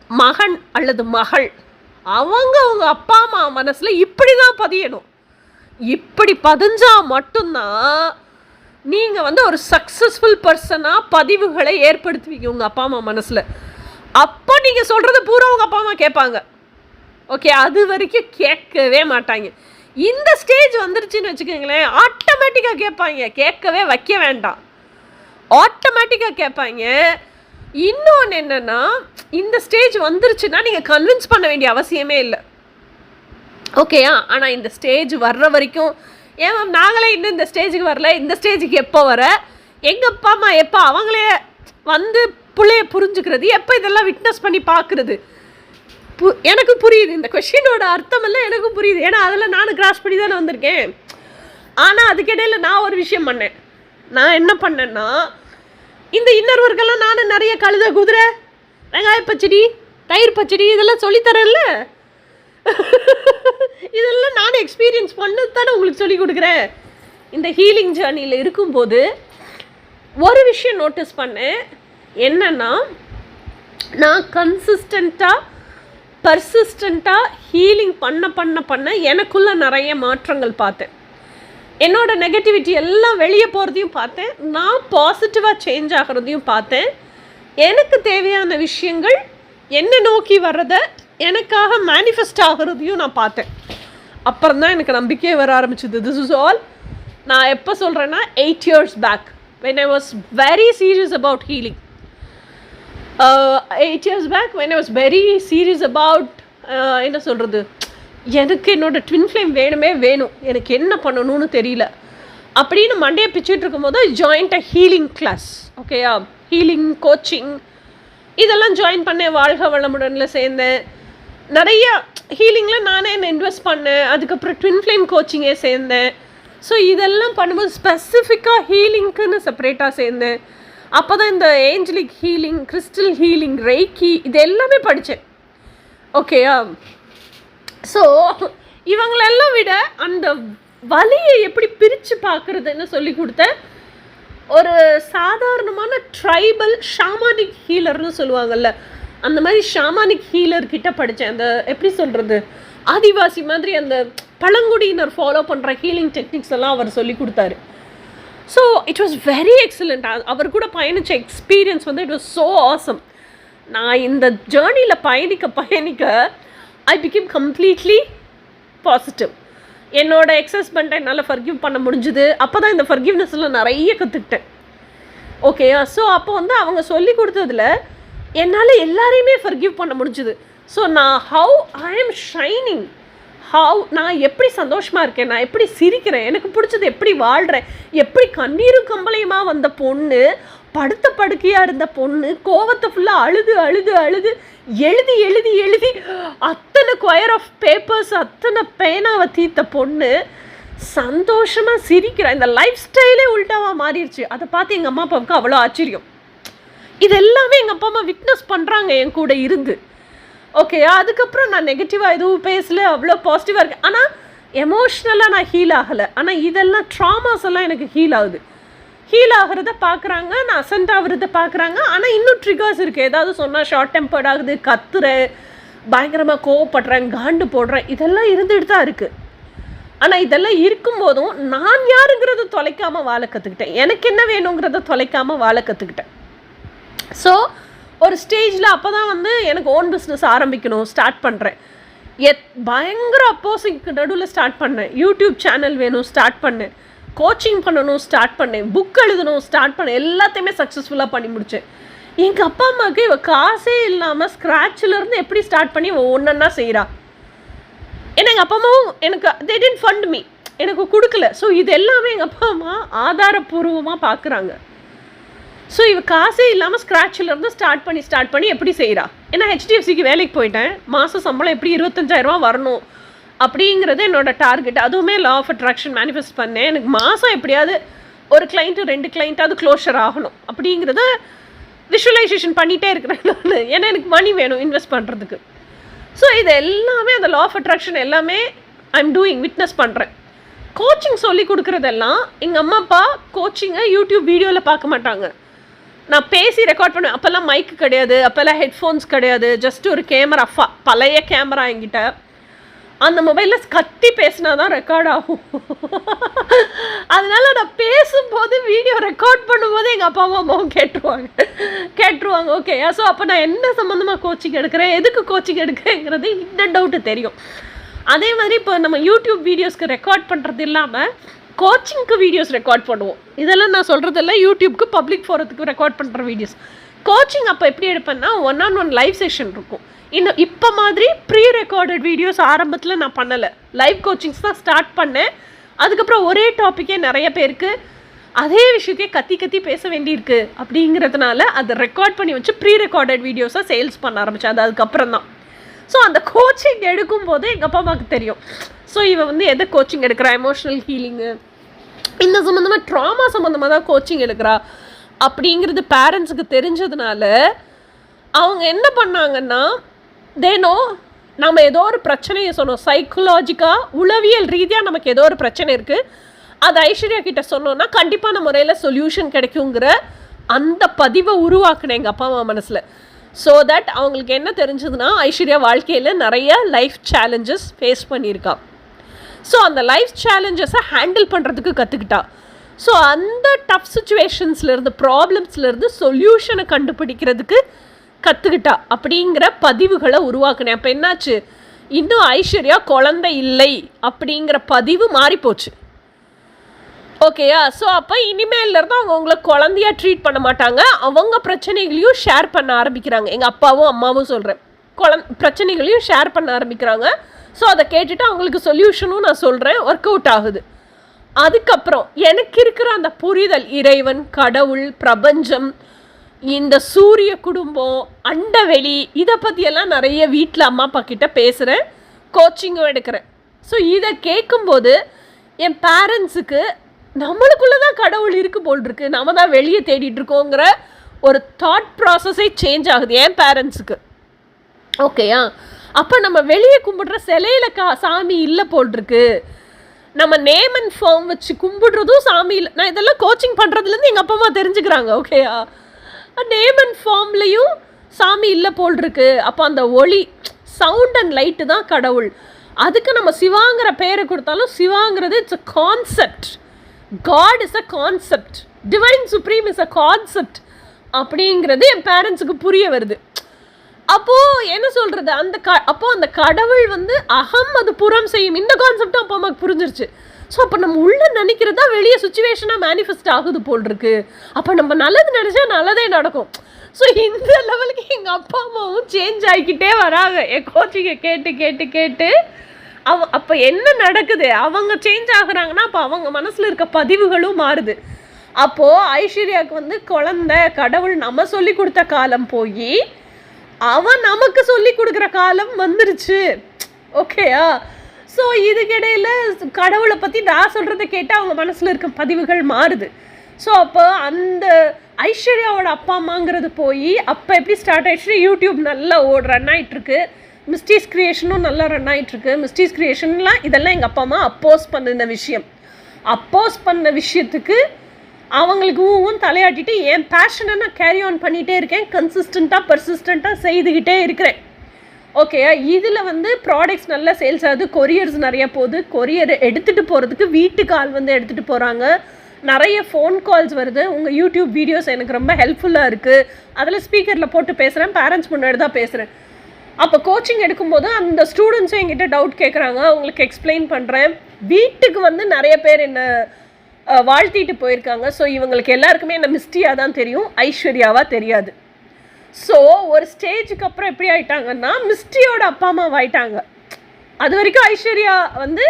மகன் அல்லது மகள் அவங்க அப்பா அம்மா மனசில் இப்படி தான் பதியணும். இப்படி பதிஞ்சால் மட்டும்தான் நீங்கள் வந்து ஒரு சக்ஸஸ்ஃபுல் பர்சனாக பதிவுகளை ஏற்படுத்துவீங்க உங்கள் அப்பா அம்மா மனசில். அப்போ நீங்கள் சொல்கிறது பூரா உங்கள் அப்பா அம்மா கேட்பாங்க. ஓகே. அது வரைக்கும் கேட்கவே மாட்டாங்க. இந்த ஸ்டேஜ் வந்துருச்சுன்னு வச்சுக்கோங்களேன், ஆட்டோமேட்டிக்காக கேட்பாங்க. கேட்கவே வைக்க வேண்டாம், ஆட்டோமேட்டிக்காக கேட்பாங்க. இன்னொன்று என்னென்னா, இந்த ஸ்டேஜ் வந்துருச்சுன்னா நீங்கள் கன்வின்ஸ் பண்ண வேண்டிய அவசியமே இல்லை. ஓகேயா. ஆனால் இந்த ஸ்டேஜ் வர்ற வரைக்கும், ஏன் மேம் நாங்களே இன்னும் இந்த ஸ்டேஜுக்கு வரல, இந்த ஸ்டேஜுக்கு எப்போ வர, எங்கள் அப்பா அம்மா எப்போ அவங்களே வந்து பிள்ளைய புரிஞ்சுக்கிறது, எப்போ இதெல்லாம் விட்னஸ் பண்ணி பார்க்குறது, எனக்கு புரியுது. இந்த கொஷினோட அர்த்தம் எல்லாம் எனக்கும் புரியுது. ஏன்னா அதில் நானும் கிராஸ் பண்ணி தானே வந்திருக்கேன். ஆனால் அதுக்கிடையில் நான் ஒரு விஷயம் பண்ணேன். நான் என்ன பண்ணேன்னா, இந்த இன்னொருவருக்கெல்லாம் நானும் நிறைய கழுத குதிரை வெங்காய பச்சடி தயிர் பச்சடி இதெல்லாம் சொல்லித்தரேன்ல, இதெல்லாம் நானும் எக்ஸ்பீரியன்ஸ் பண்ணது தானே உங்களுக்கு சொல்லி கொடுக்குறேன். இந்த ஹீலிங் ஜேர்னியில் இருக்கும்போது ஒரு விஷயம் நோட்டீஸ் பண்ணேன். என்னென்னா, நான் பர்சிஸ்டண்ட்டாக ஹீலிங் பண்ண எனக்குள்ளே நிறைய மாற்றங்கள் பார்த்தேன். என்னோட நெகட்டிவிட்டி எல்லாம் வெளியே போகிறதையும் பார்த்தேன், நான் பாசிட்டிவாக சேஞ்ச் ஆகிறதையும் பார்த்தேன். எனக்கு தேவையான விஷயங்கள் என்னை நோக்கி வர்றதை எனக்காக மேனிஃபெஸ்ட் ஆகிறதையும் நான் பார்த்தேன். அப்புறம் தான் எனக்கு நம்பிக்கையே வர ஆரம்பிச்சிது. திஸ் இஸ் ஆல் நான் எப்போ சொல்கிறேன்னா 8 years back when I was very serious about healing. 8 years back when I was very serious about என்ன சொல்கிறது, எனக்கு என்னோடய ட்வின் ஃப்ளேம் வேணும், எனக்கு என்ன பண்ணணும்னு தெரியல அப்படின்னு மண்டையை பிச்சுட்டு இருக்கும்போது ஜாயின்ட் ஹீலிங் கிளாஸ். ஓகேயா. ஹீலிங் கோச்சிங் இதெல்லாம் ஜாயின் பண்ணேன். வாழ்க வளமுடனில் சேர்ந்தேன். நிறைய ஹீலிங்கில் நானே என்ன இன்வெஸ்ட் பண்ணேன். அதுக்கப்புறம் ட்வின் ஃப்ளேம் கோச்சிங்கே சேர்ந்தேன். ஸோ இதெல்லாம் பண்ணும்போது ஸ்பெசிஃபிக்காக ஹீலிங்க்குன்னு செப்பரேட்டாக சேர்ந்தேன். அப்போ தான் இந்த angelic healing, crystal healing, reiki இது எல்லாமே படித்தேன். ஓகேயா? ஸோ இவங்களெல்லாம் விட அந்த வலியை எப்படி பிரித்து பார்க்குறதுன்னு சொல்லி கொடுத்தேன். ஒரு சாதாரணமான ட்ரைபல் ஷாமானிக் ஹீலர்னு சொல்லுவாங்கள்ல, அந்த மாதிரி ஷாமானிக் ஹீலர் கிட்ட படித்தேன். அந்த எப்படி சொல்கிறது, ஆதிவாசி மாதிரி அந்த பழங்குடியினர் ஃபாலோ பண்ணுற ஹீலிங் டெக்னிக்ஸ் எல்லாம் அவர் சொல்லி கொடுத்தாரு. So it was very excellent. அவர் கூட பயணித்த எக்ஸ்பீரியன்ஸ் வந்து இட் வாஸ் ஸோ ஆசம். நான் இந்த ஜேர்னியில் பயணிக்க ஐ பிகேம் கம்ப்ளீட்லி பாசிட்டிவ். என்னோட எக்ஸ் ஹஸ்பண்டை என்னால் ஃபர்கிவ் பண்ண முடிஞ்சுது. அப்போ தான் இந்த ஃபர்கிவ்னஸில் நிறைய கற்றுக்கிட்டேன். ஓகேயா? ஸோ அப்போ வந்து அவங்க சொல்லி கொடுத்ததில் என்னால் எல்லாரையுமே ஃபர்கிவ் பண்ண முடிஞ்சுது. ஸோ நான் ஹவு ஐ எம் ஷைனிங், நான் எப்படி சந்தோஷமாக இருக்கேன், நான் எப்படி சிரிக்கிறேன், எனக்கு பிடிச்சது எப்படி வாழ்கிறேன், எப்படி கண்ணீரும் கம்பளையுமாக வந்த பொண்ணு, படுத்த படுக்கையாக இருந்த பொண்ணு, கோவத்தை ஃபுல்லாக அழுது அழுது அழுது எழுதி எழுதி எழுதி அத்தனை கொயர் ஆஃப் பேப்பர்ஸ், அத்தனை பேனாவை தீர்த்த பொண்ணு சந்தோஷமாக சிரிக்கிறேன். இந்த லைஃப் ஸ்டைலே உல்ட்டாவாக மாறிடுச்சு. அதை பார்த்து எங்கள் அம்மா அப்பாவுக்கு அவ்வளோ ஆச்சரியம். இது எல்லாமே எங்கள் அப்பா அம்மா விட்னஸ் பண்ணுறாங்க என் கூட இருந்து. ஓகே, அதுக்கப்புறம் நான் நெகட்டிவாக எதுவும் பேசல, அவ்வளோ பாசிட்டிவாக இருக்கேன். ஆனால் எமோஷ்னலாக நான் ஹீல் ஆகலை. ஆனால் இதெல்லாம் ட்ராமாஸ் எல்லாம் எனக்கு ஹீல் ஆகுது. ஹீல் ஆகிறத பார்க்குறாங்க, நான் அசன்ட் ஆகிறத பார்க்குறாங்க. ஆனால் இன்னும் ட்ரிகர்ஸ் இருக்குது. ஏதாவது சொன்னால் ஷார்ட் டெம்பர்ட் ஆகுது, கத்துறேன், பயங்கரமாக கோவப்படுறேன், காண்டு போடுறேன், இதெல்லாம் இருந்துகிட்டு தான் இருக்குது. ஆனால் இதெல்லாம் இருக்கும்போதும் நான் யாருங்கிறத தொலைக்காமல் வாழ கற்றுக்கிட்டேன். எனக்கு என்ன வேணுங்கிறத தொலைக்காமல் வாழ கற்றுக்கிட்டேன். ஸோ ஒரு ஸ்டேஜில் அப்போ தான் வந்து எனக்கு ஓன் பிஸ்னஸ் ஆரம்பிக்கணும் ஸ்டார்ட் பண்ணுறேன். பயங்கர அப்போசிங்க்கு நடுவில் ஸ்டார்ட் பண்ணேன். யூடியூப் சேனல் வேணும் ஸ்டார்ட் பண்ணேன். கோச்சிங் பண்ணணும் ஸ்டார்ட் பண்ணேன். புக் எழுதணும் ஸ்டார்ட் பண்ணேன். எல்லாத்தையுமே சக்ஸஸ்ஃபுல்லாக பண்ணி முடித்தேன். எங்கள் அப்பா அம்மாவுக்கு இவள் காசே இல்லாமல் ஸ்க்ராட்சிலேருந்து எப்படி ஸ்டார்ட் பண்ணி இவள் ஒன்றா செய்கிறா. ஏன்னா எங்கள் அப்பா அம்மாவும் எனக்கு they didn't fund me, எனக்கு கொடுக்கல. ஸோ இது எல்லாமே எங்கள் அப்பா அம்மா ஆதாரபூர்வமாக பார்க்குறாங்க. ஸோ இவள் காசே இல்லாமல் ஸ்க்ராட்சிலேருந்து ஸ்டார்ட் பண்ணி எப்படி செய்கிறா. ஏன்னா ஹெச்டிஎஃப்சிக்கு வேலைக்கு போயிட்டேன். மாதம் சம்பளம் எப்படி 25,000 வரணும் அப்படிங்கிறது என்னோடய டார்கெட். அதுவுமே லா ஆஃப் அட்ராக்ஷன் மேனிஃபெஸ்ட் பண்ணேன். எனக்கு மாதம் எப்படியாவது ஒரு கிளைண்ட்டு 2 கிளைண்ட்டாவது க்ளோஷர் ஆகணும் அப்படிங்கிறத விஷுவலைசேஷன் பண்ணிகிட்டே இருக்கிறேன் நான். ஏன்னா எனக்கு மணி வேணும் இன்வெஸ்ட் பண்ணுறதுக்கு. ஸோ இது எல்லாமே அந்த லா ஆஃப் அட்ராக்ஷன் எல்லாமே ஐம் டூயிங், விட்னஸ் பண்ணுறேன். கோச்சிங் சொல்லி கொடுக்குறதெல்லாம் எங்கள் அம்மா அப்பா கோச்சிங்கை யூடியூப் வீடியோவில் பார்க்க மாட்டாங்க. நான் பேசி ரெக்கார்ட் பண்ணுவேன். அப்போல்லாம் மைக்கு கிடையாது, அப்போல்லாம் ஹெட்ஃபோன்ஸ் கிடையாது, ஜஸ்ட் ஒரு கேமரா, பழைய கேமரா என்கிட்ட. அந்த மொபைலில் கத்தி பேசினா தான் ரெக்கார்ட் ஆகும். அதனால நான் பேசும்போது வீடியோ ரெக்கார்ட் பண்ணும்போது எங்கள் அப்பா அம்மாவும் கேட்டுருவாங்க. ஓகே, ஸோ அப்போ நான் என்ன சம்மந்தமாக கோச்சிங் எடுக்கிறேன், எதுக்கு கோச்சிங் எடுக்கிறேங்கிறது இந்த டவுட்டு தெரியும். அதே மாதிரி இப்போ நம்ம யூடியூப் வீடியோஸ்க்கு ரெக்கார்ட் பண்ணுறது இல்லாமல் கோச்சிங்க்கு வீடியோஸ் ரெக்கார்ட் பண்ணுவோம். இதெல்லாம் நான் சொல்கிறதெல்லாம் யூடியூப்க்கு பப்ளிக் ஃபோரத்துக்கு ரெக்கார்ட் பண்ணுற வீடியோஸ். கோச்சிங் அப்போ எப்படி எடுப்பேன்னா 1-on-1 லைவ் செஷன் இருக்கும். இப்போ மாதிரி ப்ரீ ரெக்கார்டட் வீடியோஸ் ஆரம்பத்தில் நான் பண்ணலை. லைவ் கோச்சிங்ஸ் தான் ஸ்டார்ட் பண்ணேன். அதுக்கப்புறம் ஒரே டாப்பிக்கே நிறைய பேருக்கு அதே விஷயத்தையே கத்தி பேச வேண்டியிருக்கு அப்படிங்கிறதுனால அதை ரெக்கார்ட் பண்ணி வச்சு ப்ரீ ரெக்கார்டட் வீடியோஸாக சேல்ஸ் பண்ண ஆரம்பித்தேன். அது அதுக்கப்புறம் தான். ஸோ அந்த கோச்சிங் எடுக்கும்போது எங்கள் அப்பா அம்மாவுக்கு தெரியும். ஸோ இவன் வந்து எதை கோச்சிங் எடுக்கிறா, எமோஷ்னல் ஹீலிங்கு இந்த சம்மந்தமாக ட்ராமா சம்மந்தமாக தான் கோச்சிங் எடுக்கிறா அப்படிங்கிறது பேரண்ட்ஸுக்கு தெரிஞ்சதுனால அவங்க என்ன பண்ணாங்கன்னா, தேனோ நம்ம ஏதோ ஒரு பிரச்சனையை சொன்னோம், சைக்கலாஜிக்காக உளவியல் ரீதியாக நமக்கு ஏதோ ஒரு பிரச்சனை இருக்குது, அது ஐஸ்வர்யா கிட்ட சொன்னோன்னா கண்டிப்பான முறையில் சொல்யூஷன் கிடைக்குங்கிற அந்த பதிவை உருவாக்குனேன் எங்கள் அப்பா அம்மா மனசில். ஸோ தட் அவங்களுக்கு என்ன தெரிஞ்சதுன்னா ஐஸ்வர்யா வாழ்க்கையில் நிறைய லைஃப் சேலஞ்சஸ் ஃபேஸ் பண்ணியிருக்கா. ஸோ அந்த லைஃப் சேலஞ்சஸை ஹேண்டில் பண்ணுறதுக்கு கற்றுக்கிட்டா. ஸோ அந்த டஃப் சுச்சுவேஷன்ஸ்லேருந்து, ப்ராப்ளம்ஸ்லேருந்து சொல்யூஷனை கண்டுபிடிக்கிறதுக்கு கற்றுக்கிட்டா அப்படிங்கிற பதிவுகளை உருவாக்குனேன். அப்போ என்னாச்சு, இன்னும் ஐஸ்வர்யா குழந்தை இல்லை அப்படிங்கிற பதிவு மாறிப்போச்சு. ஓகேயா? ஸோ அப்போ இனிமேலேருந்து அவங்க உங்களை குழந்தையாக ட்ரீட் பண்ண மாட்டாங்க, அவங்க பிரச்சனைகளையும் ஷேர் பண்ண ஆரம்பிக்கிறாங்க. எங்கள் அப்பாவும் அம்மாவும் சொல்கிறேன், பிரச்சனைகளையும் ஷேர் பண்ண ஆரம்பிக்கிறாங்க. ஸோ அதை கேட்டுட்டு அவங்களுக்கு சொல்யூஷனும் நான் சொல்கிறேன், ஒர்க் அவுட் ஆகுது. அதுக்கப்புறம் எனக்கு இருக்கிற அந்த புரிதல், இறைவன், கடவுள், பிரபஞ்சம், இந்த சூரிய குடும்பம், அண்டவெளி, இதை பற்றியெல்லாம் நிறைய வீட்டில் அம்மா அப்பா கிட்ட பேசுகிறேன், கோச்சிங்கும் எடுக்கிறேன். ஸோ இதை கேட்கும்போது என் பேரண்ட்ஸுக்கு நம்மளுக்குள்ளே தான் கடவுள் இருக்கு போல் இருக்கு, நம்ம தான் வெளியே தேடிட்டுருக்கோங்கிற ஒரு தாட் ப்ராசஸே சேஞ்ச் ஆகுது என் பேரண்ட்ஸுக்கு. ஓகேயா? அப்போ நம்ம வெளியே கும்பிடுற சிலையில் சாமி இல்லை போல் இருக்கு, நம்ம நேம் அண்ட் ஃபார்ம் வச்சு கும்பிடுறதும் சாமி இல்லை. நான் இதெல்லாம் கோச்சிங் பண்ணுறதுலேருந்து எங்கள் அப்பா அம்மா தெரிஞ்சுக்கிறாங்க. ஓகேயா? நேம் அண்ட் ஃபார்ம்லேயும் சாமி இல்லை போல் இருக்கு. அப்போ அந்த ஒளி, சவுண்ட் அண்ட் லைட்டு தான் கடவுள். அதுக்கு நம்ம சிவாங்கிற பேரை கொடுத்தாலும் சிவாங்கிறது it's a concept, God is a concept, divine supreme is a concept அப்படிங்கிறது என் பேரண்ட்ஸுக்கு புரிய வருது. அப்போது என்ன சொல்கிறது, அப்போது அந்த கடவுள் வந்து அகம் அது புறம் செய்யும், இந்த கான்செப்டும் அப்பா அம்மாவுக்கு புரிஞ்சிருச்சு. ஸோ அப்போ நம்ம உள்ளே நினைக்கிறது தான் வெளியே சுச்சுவேஷனாக மேனிஃபெஸ்ட் ஆகுது போல் இருக்கு. அப்போ நம்ம நல்லது நினச்சா நல்லதே நடக்கும். ஸோ இந்த லெவலுக்கு எங்கள் அப்பா அம்மாவும் சேஞ்ச் ஆகிக்கிட்டே வராங்க என் கோச்சிங்கை கேட்டு கேட்டு கேட்டு. அப்போ என்ன நடக்குது, அவங்க சேஞ்ச் ஆகுறாங்கன்னா அப்போ அவங்க மனசில் இருக்க பதிவுகளும் மாறுது. அப்போது ஐஸ்வர்யாவுக்கு வந்து குழந்தை கடவுள் நம்ம சொல்லி கொடுத்த காலம் போய் அவன் நமக்கு சொல்லி கொடுக்குற காலம் வந்துருச்சு. ஓகேயா? ஸோ இதுக்கிடையில் கடவுளை பற்றி நான் சொல்கிறத கேட்டால் அவங்க மனசில் இருக்க பதிவுகள் மாறுது. ஸோ அப்போ அந்த ஐஸ்வர்யாவோட அப்பா அம்மாங்கிறது போய் அப்போ எப்படி ஸ்டார்ட் ஆகிடுச்சு, யூடியூப் நல்லா ரன் ஆகிட்டுருக்கு, மிஸ்டீஸ் க்ரியேஷனும் நல்லா ரன் ஆகிட்டுருக்கு. மிஸ்டீஸ் க்ரியேஷன்லாம் இதெல்லாம் எங்கள் அப்பா அம்மா அப்போஸ் பண்ணின விஷயம். அப்போஸ் பண்ண விஷயத்துக்கு அவங்களுக்கு தலையாட்டிட்டு என் பேஷனை நான் கேரி ஆன் பண்ணிகிட்டே இருக்கேன், கன்சிஸ்டண்ட்டாக பர்சிஸ்டண்ட்டாக செய்துக்கிட்டே இருக்கிறேன். ஓகே? இதில் வந்து ப்ராடக்ட்ஸ் நல்லா சேல்ஸ் ஆகுது, கொரியர்ஸ் நிறைய போகுது, கொரியர் எடுத்துகிட்டு போகிறதுக்கு வீட்டுக்கு ஆள் வந்து எடுத்துகிட்டு போகிறாங்க, நிறைய ஃபோன் கால்ஸ் வருது. உங்கள் யூடியூப் வீடியோஸ் எனக்கு ரொம்ப ஹெல்ப்ஃபுல்லாக இருக்குது, அதில் ஸ்பீக்கரில் போட்டு பேசுகிறேன், பேரண்ட்ஸ் முன்னாடி தான் பேசுகிறேன். அப்போ கோச்சிங் எடுக்கும்போது அந்த ஸ்டூடெண்ட்ஸும் என்கிட்ட டவுட் கேட்குறாங்க, அவங்களுக்கு எக்ஸ்பிளைன் பண்ணுறேன். வீட்டுக்கு வந்து நிறைய பேர் என்னை வாழ்த்திட்டு போயிருக்காங்க. ஸோ இவங்களுக்கு எல்லாருக்குமே என்ன மிஸ்டியாக தான் தெரியும், ஐஸ்வர்யாவாக தெரியாது. ஸோ ஒரு ஸ்டேஜுக்கு அப்புறம் எப்படி ஆயிட்டாங்கன்னா மிஸ்டியோட அப்பா அம்மா ஆயிட்டாங்க. அது வரைக்கும் ஐஸ்வர்யா வந்து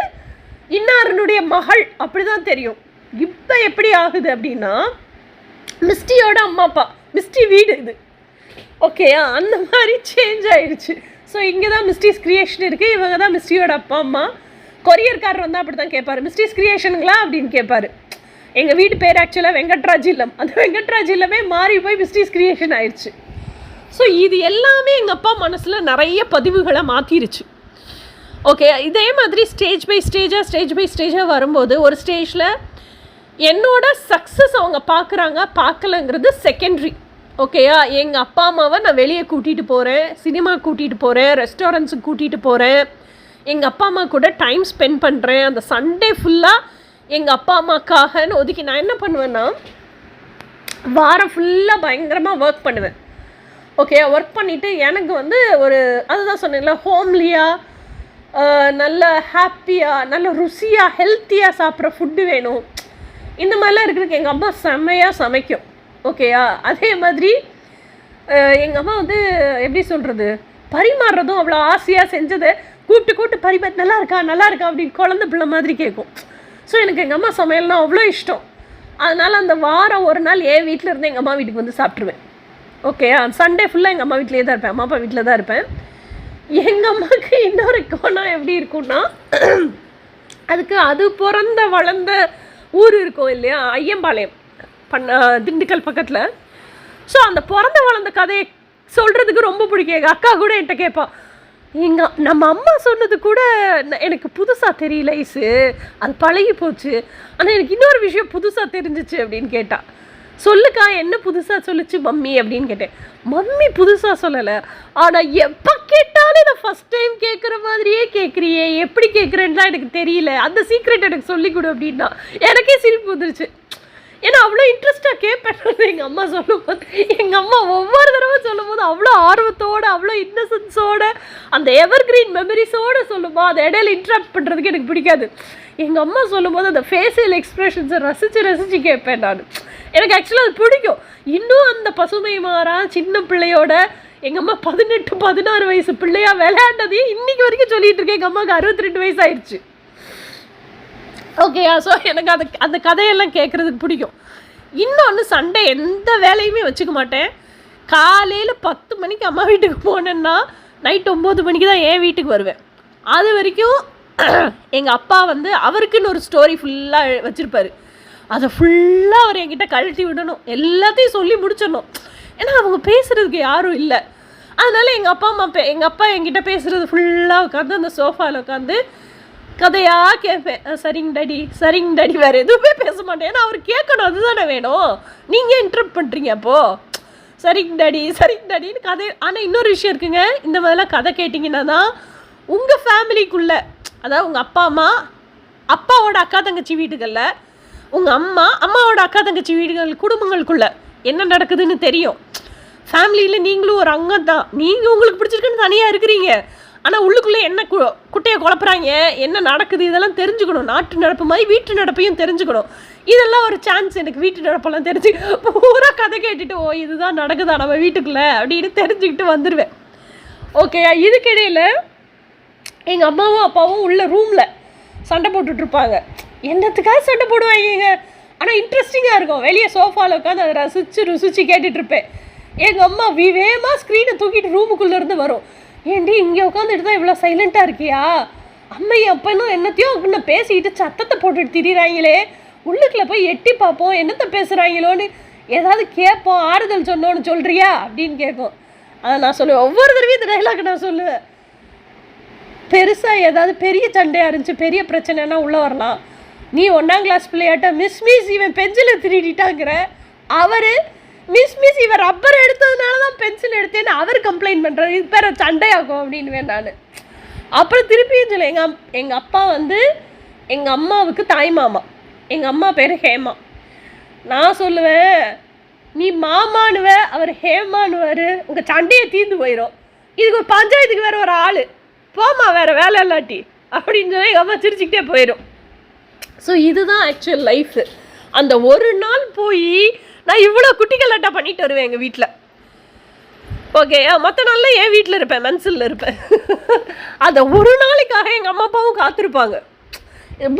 இன்னாரனுடைய மகள் அப்படி தான் தெரியும். இப்போ எப்படி ஆகுது அப்படின்னா மிஸ்டியோட அம்மா அப்பா, மிஸ்டி வீடு இது. ஓகேயா? அந்த மாதிரி சேஞ்ச் ஆயிடுச்சு. ஸோ இங்கே தான் மிஸ்டீஸ் க்ரியேஷன் இருக்குது, இவங்க தான் மிஸ்டியோட அப்பா அம்மா. கொரியர்காரர் வந்து அப்படி தான் கேட்பார், மிஸ்டீஸ் க்ரியேஷனுங்களா அப்படின்னு கேட்பார். எங்கள் வீட்டு பேர் ஆக்சுவலாக வெங்கட்ராஜ் இல்லம், அந்த வெங்கட்ராஜ் இல்லமே மாறி போய் மிஸ்டீஸ் க்ரியேஷன் ஆயிடுச்சு. ஸோ இது எல்லாமே எங்கள் அப்பா மனசில் நிறைய பதிவுகளை மாற்றிருச்சு. ஓகே? இதே மாதிரி ஸ்டேஜ் பை ஸ்டேஜாக வரும்போது ஒரு ஸ்டேஜில் என்னோட சக்ஸஸ் அவங்க பார்க்குறாங்க பார்க்கலங்கிறது செகண்ட்ரி. ஓகேயா? எங்கள் அப்பா அம்மாவை நான் வெளியே கூட்டிகிட்டு போகிறேன், சினிமா கூட்டிகிட்டு போகிறேன், ரெஸ்டாரண்ட்ஸுக்கு கூட்டிகிட்டு போகிறேன், எங்கள் அப்பா அம்மா கூட டைம் ஸ்பெண்ட் பண்ணுறேன். அந்த சண்டே ஃபுல்லாக எங்கள் அப்பா அம்மாக்காகன்னு ஒதுக்கி நான் என்ன பண்ணுவேன்னா வாரம் ஃபுல்லாக பயங்கரமாக ஒர்க் பண்ணுவேன். ஓகே? ஒர்க் பண்ணிவிட்டு எனக்கு வந்து ஒரு அதுதான் சொன்னேன்ல, ஹோம்லியாக நல்ல ஹாப்பியாக நல்ல ருசியாக ஹெல்த்தியாக சாப்பிட்ற ஃபுட்டு வேணும். இந்த மாதிரிலாம் இருக்கிறதுக்கு எங்கள் அம்மா செம்மையாக சமைக்கும். ஓகேயா? அதே மாதிரி எங்கள் அம்மா வந்து எப்படி சொல்கிறது, பரிமாறுறதும் அவ்வளோ ஆசையாக செஞ்சதை கூப்பிட்டு நல்லா இருக்கா அப்படின்னு குழந்தை பிள்ளை மாதிரி கேட்கும். ஸோ எனக்கு எங்கள் அம்மா சமையல்னால் அவ்வளோ இஷ்டம். அதனால் அந்த வாரம் ஒரு நாள் என் வீட்டில் இருந்து எங்கள் அம்மா வீட்டுக்கு வந்து சாப்பிட்ருவேன். ஓகே? சண்டே ஃபுல்லாக எங்கள் அம்மா வீட்டிலே தான் இருப்பேன், அம்மா அப்பா வீட்டில் தான் இருப்பேன். எங்கள் அம்மாவுக்கு இன்னொரு கோணம் எப்படி இருக்குன்னா, அதுக்கு அது பிறந்த வளர்ந்த ஊர் இருக்கும் இல்லையா, ஐயம்பாளையம் திண்டுக்கல் பக்கத்தில். ஸோ அந்த பிறந்த வளர்ந்த கதையை சொல்கிறதுக்கு ரொம்ப பிடிக்கும். எங்கள் அக்கா கூட என்கிட்ட கேட்பா, நம்ம அம்மா சொன்னது கூட எனக்கு புதுசாக தெரியல ஐஸு, அது பழகி போச்சு, ஆனால் எனக்கு இன்னொரு விஷயம் புதுசாக தெரிஞ்சிச்சு அப்படின்னு கேட்டாள். சொல்லுக்கா என்ன புதுசாக சொல்லிச்சு மம்மி அப்படின்னு கேட்டேன். மம்மி புதுசாக சொல்லலை, ஆனால் எப்போ கேட்டாலும் இதை ஃபஸ்ட் டைம் கேட்குற மாதிரியே கேட்குறியே, எப்படி கேட்குறேன்னு தான் எனக்கு தெரியல, அந்த சீக்ரெட் எனக்கு சொல்லிக் கொடு அப்படின்னா எனக்கே சிரிப்பு வந்துருச்சு. ஏன்னா அவ்வளோ இன்ட்ரெஸ்ட்டாக கேட்பேன் எங்கள் அம்மா சொல்லும்போது. எங்கள் அம்மா ஒவ்வொரு தடவை சொல்லும்போது அவ்வளோ ஆர்வத்தோடு அவ்வளோ இன்னசென்ஸோடு அந்த எவர்கிரீன் மெமரிஸோடு சொல்லும்போது அதை இடையில இன்ட்ராக்ட் பண்ணுறதுக்கு எனக்கு பிடிக்காது. எங்கள் அம்மா சொல்லும்போது அந்த ஃபேஷியல் எக்ஸ்ப்ரெஷன்ஸை ரசித்து கேட்பேன் நான். எனக்கு ஆக்சுவலாக அது பிடிக்கும். இன்னும் அந்த பசுமை மாறா சின்ன பிள்ளையோட எங்கள் அம்மா 18-16 வயசு பிள்ளையாக விளையாண்டதையும் இன்றைக்கி வரைக்கும் சொல்லிகிட்டு இருக்கேன். எங்கள் அம்மாவுக்கு 62 வயசு ஆயிடுச்சு. ஓகேயா? ஸோ எனக்கு அந்த கதையெல்லாம் கேட்குறதுக்கு பிடிக்கும். இன்னொன்று, சண்டே எந்த வேலையுமே வச்சுக்க மாட்டேன். காலையில் 10 மணிக்கு அம்மா வீட்டுக்கு போனேன்னா நைட் 9 மணிக்கு தான் என் வீட்டுக்கு வருவேன். அது வரைக்கும் எங்கள் அப்பா வந்து அவருக்குன்னு ஒரு ஸ்டோரி ஃபுல்லாக வச்சுருப்பார். அதை ஃபுல்லாக அவர் என்கிட்ட கழட்டி விடணும், எல்லாத்தையும் சொல்லி முடிச்சிடணும். ஏன்னா அவங்க பேசுகிறதுக்கு யாரும் இல்லை. அதனால் எங்கள் அப்பா என்கிட்ட பேசுகிறது ஃபுல்லாக உட்காந்து அந்த சோஃபாவில் உட்காந்து கதையாக கேட்பேன். சரிங்க டாடி வேறு எதுவுமே பேச மாட்டேன். ஏன்னா அவர் கேட்கணும், அதுதானே வேணும். நீங்கள் இன்டரப்ட் பண்ணுறீங்க அப்போது. சரிங்க டாடின்னு கதை. ஆனால் இன்னொரு விஷயம் இருக்குங்க, இந்த மாதிரிலாம் கதை கேட்டிங்கன்னா தான் உங்கள் ஃபேமிலிக்குள்ளே, அதாவது உங்கள் அப்பா அம்மா அப்பாவோட அக்கா தங்கச்சி வீட்டுகளில், உங்கள் அம்மாவோட அக்கா தங்கச்சி வீடுகள் குடும்பங்களுக்குள்ளே என்ன நடக்குதுன்னு தெரியும். ஃபேமிலியில் நீங்களும் ஒரு அங்கம் தான். நீங்கள் உங்களுக்கு பிடிச்சிருக்குன்னு தனியாக இருக்கிறீங்க, ஆனால் உள்ளுக்குள்ளே என்ன குட்டையை குழப்புறாங்க, என்ன நடக்குது, இதெல்லாம் தெரிஞ்சுக்கணும். நாட்டு நடப்பு மாதிரி வீட்டு நடப்பையும் தெரிஞ்சுக்கணும். இதெல்லாம் ஒரு சான்ஸ். எனக்கு வீட்டு நடப்பெல்லாம் தெரிஞ்சு பூரா கதை கேட்டுட்டு இதுதான் நடக்குதா நம்ம வீட்டுக்குள்ளே அப்படின்னு தெரிஞ்சுக்கிட்டு வந்துடுவேன். ஓகே, இதுக்கிடையில் எங்கள் அம்மாவும் அப்பாவும் உள்ள ரூமில் சண்டை போட்டுட்ருப்பாங்க. என்னத்துக்காக சண்டை போடுவாங்க, ஆனால் இன்ட்ரெஸ்டிங்காக இருக்கும். வெளியே சோஃபாவில் உட்காந்து அதை ருசிச்சு கேட்டுட்ருப்பேன். எங்கள் அம்மா வேகமாக ஸ்க்ரீனை தூக்கிட்டு ரூமுக்குள்ளேருந்து வரும். ஏண்டி இங்கே உட்காந்துட்டு தான் இவ்வளோ சைலண்ட்டாக இருக்கியா, அம்மையும் அப்பனும் என்னத்தையோ இன்னும் பேசிக்கிட்டு சத்தத்தை போட்டுட்டு திரிகிறாங்களே, உள்ளுக்குள்ளே போய் எட்டி பார்ப்போம் என்னத்தை பேசுகிறாங்களோன்னு, ஏதாவது கேட்போம், ஆறுதல் சொன்னோன்னு சொல்கிறியா அப்படின்னு கேட்கும். அதை நான் சொல்லுவேன். ஒவ்வொரு தடவையும் இந்த டைலாக் நான் சொல்லுவேன். பெருசாக ஏதாவது பெரிய சண்டையாக இருந்துச்சு, பெரிய பிரச்சனைனா உள்ளே வரலாம். நீ 1ஆம் கிளாஸ் பிள்ளையாட்ட மிஸ் இவன் பென்சிலை திருடிட்டாங்கிற, அவர் மிஸ் இவன் ரப்பர் எடுத்ததுனால தான் பென்சில் எடுத்தேன்னு அவர் கம்ப்ளைண்ட் பண்ணுறாரு. இது பேர் சண்டையாகும் அப்படின்னு நான். அப்புறம் திருப்பியும் சொல்ல, எங்கள் அப்பா வந்து எங்கள் அம்மாவுக்கு தாய் மாமா, எங்கள் அம்மா பேர் ஹேமா. நான் சொல்லுவேன், நீ மாமானுவ, அவர் ஹேமானுவார், உங்கள் சண்டையை தீர்ந்து போயிடும். இதுக்கு ஒரு பஞ்சாயத்துக்கு வேறு ஒரு ஆள் போமா, வேறு வேலை இல்லாட்டி அப்படின்னு சொல்லி எங்கள் அம்மா சிரிச்சுக்கிட்டே போயிடும். ஸோ இதுதான் ஆக்சுவல் லைஃபு. அந்த ஒரு நாள் போய் நான் இவ்வளோ குட்டிகளாட்டா பண்ணிட்டு வருவேன் எங்கள் வீட்டில். ஓகே, மற்ற நாளில் என் வீட்டில் இருப்பேன், மென்சிலில் இருப்பேன். அந்த ஒரு நாளைக்காக எங்கள் அம்மா அப்பாவும் காத்திருப்பாங்க.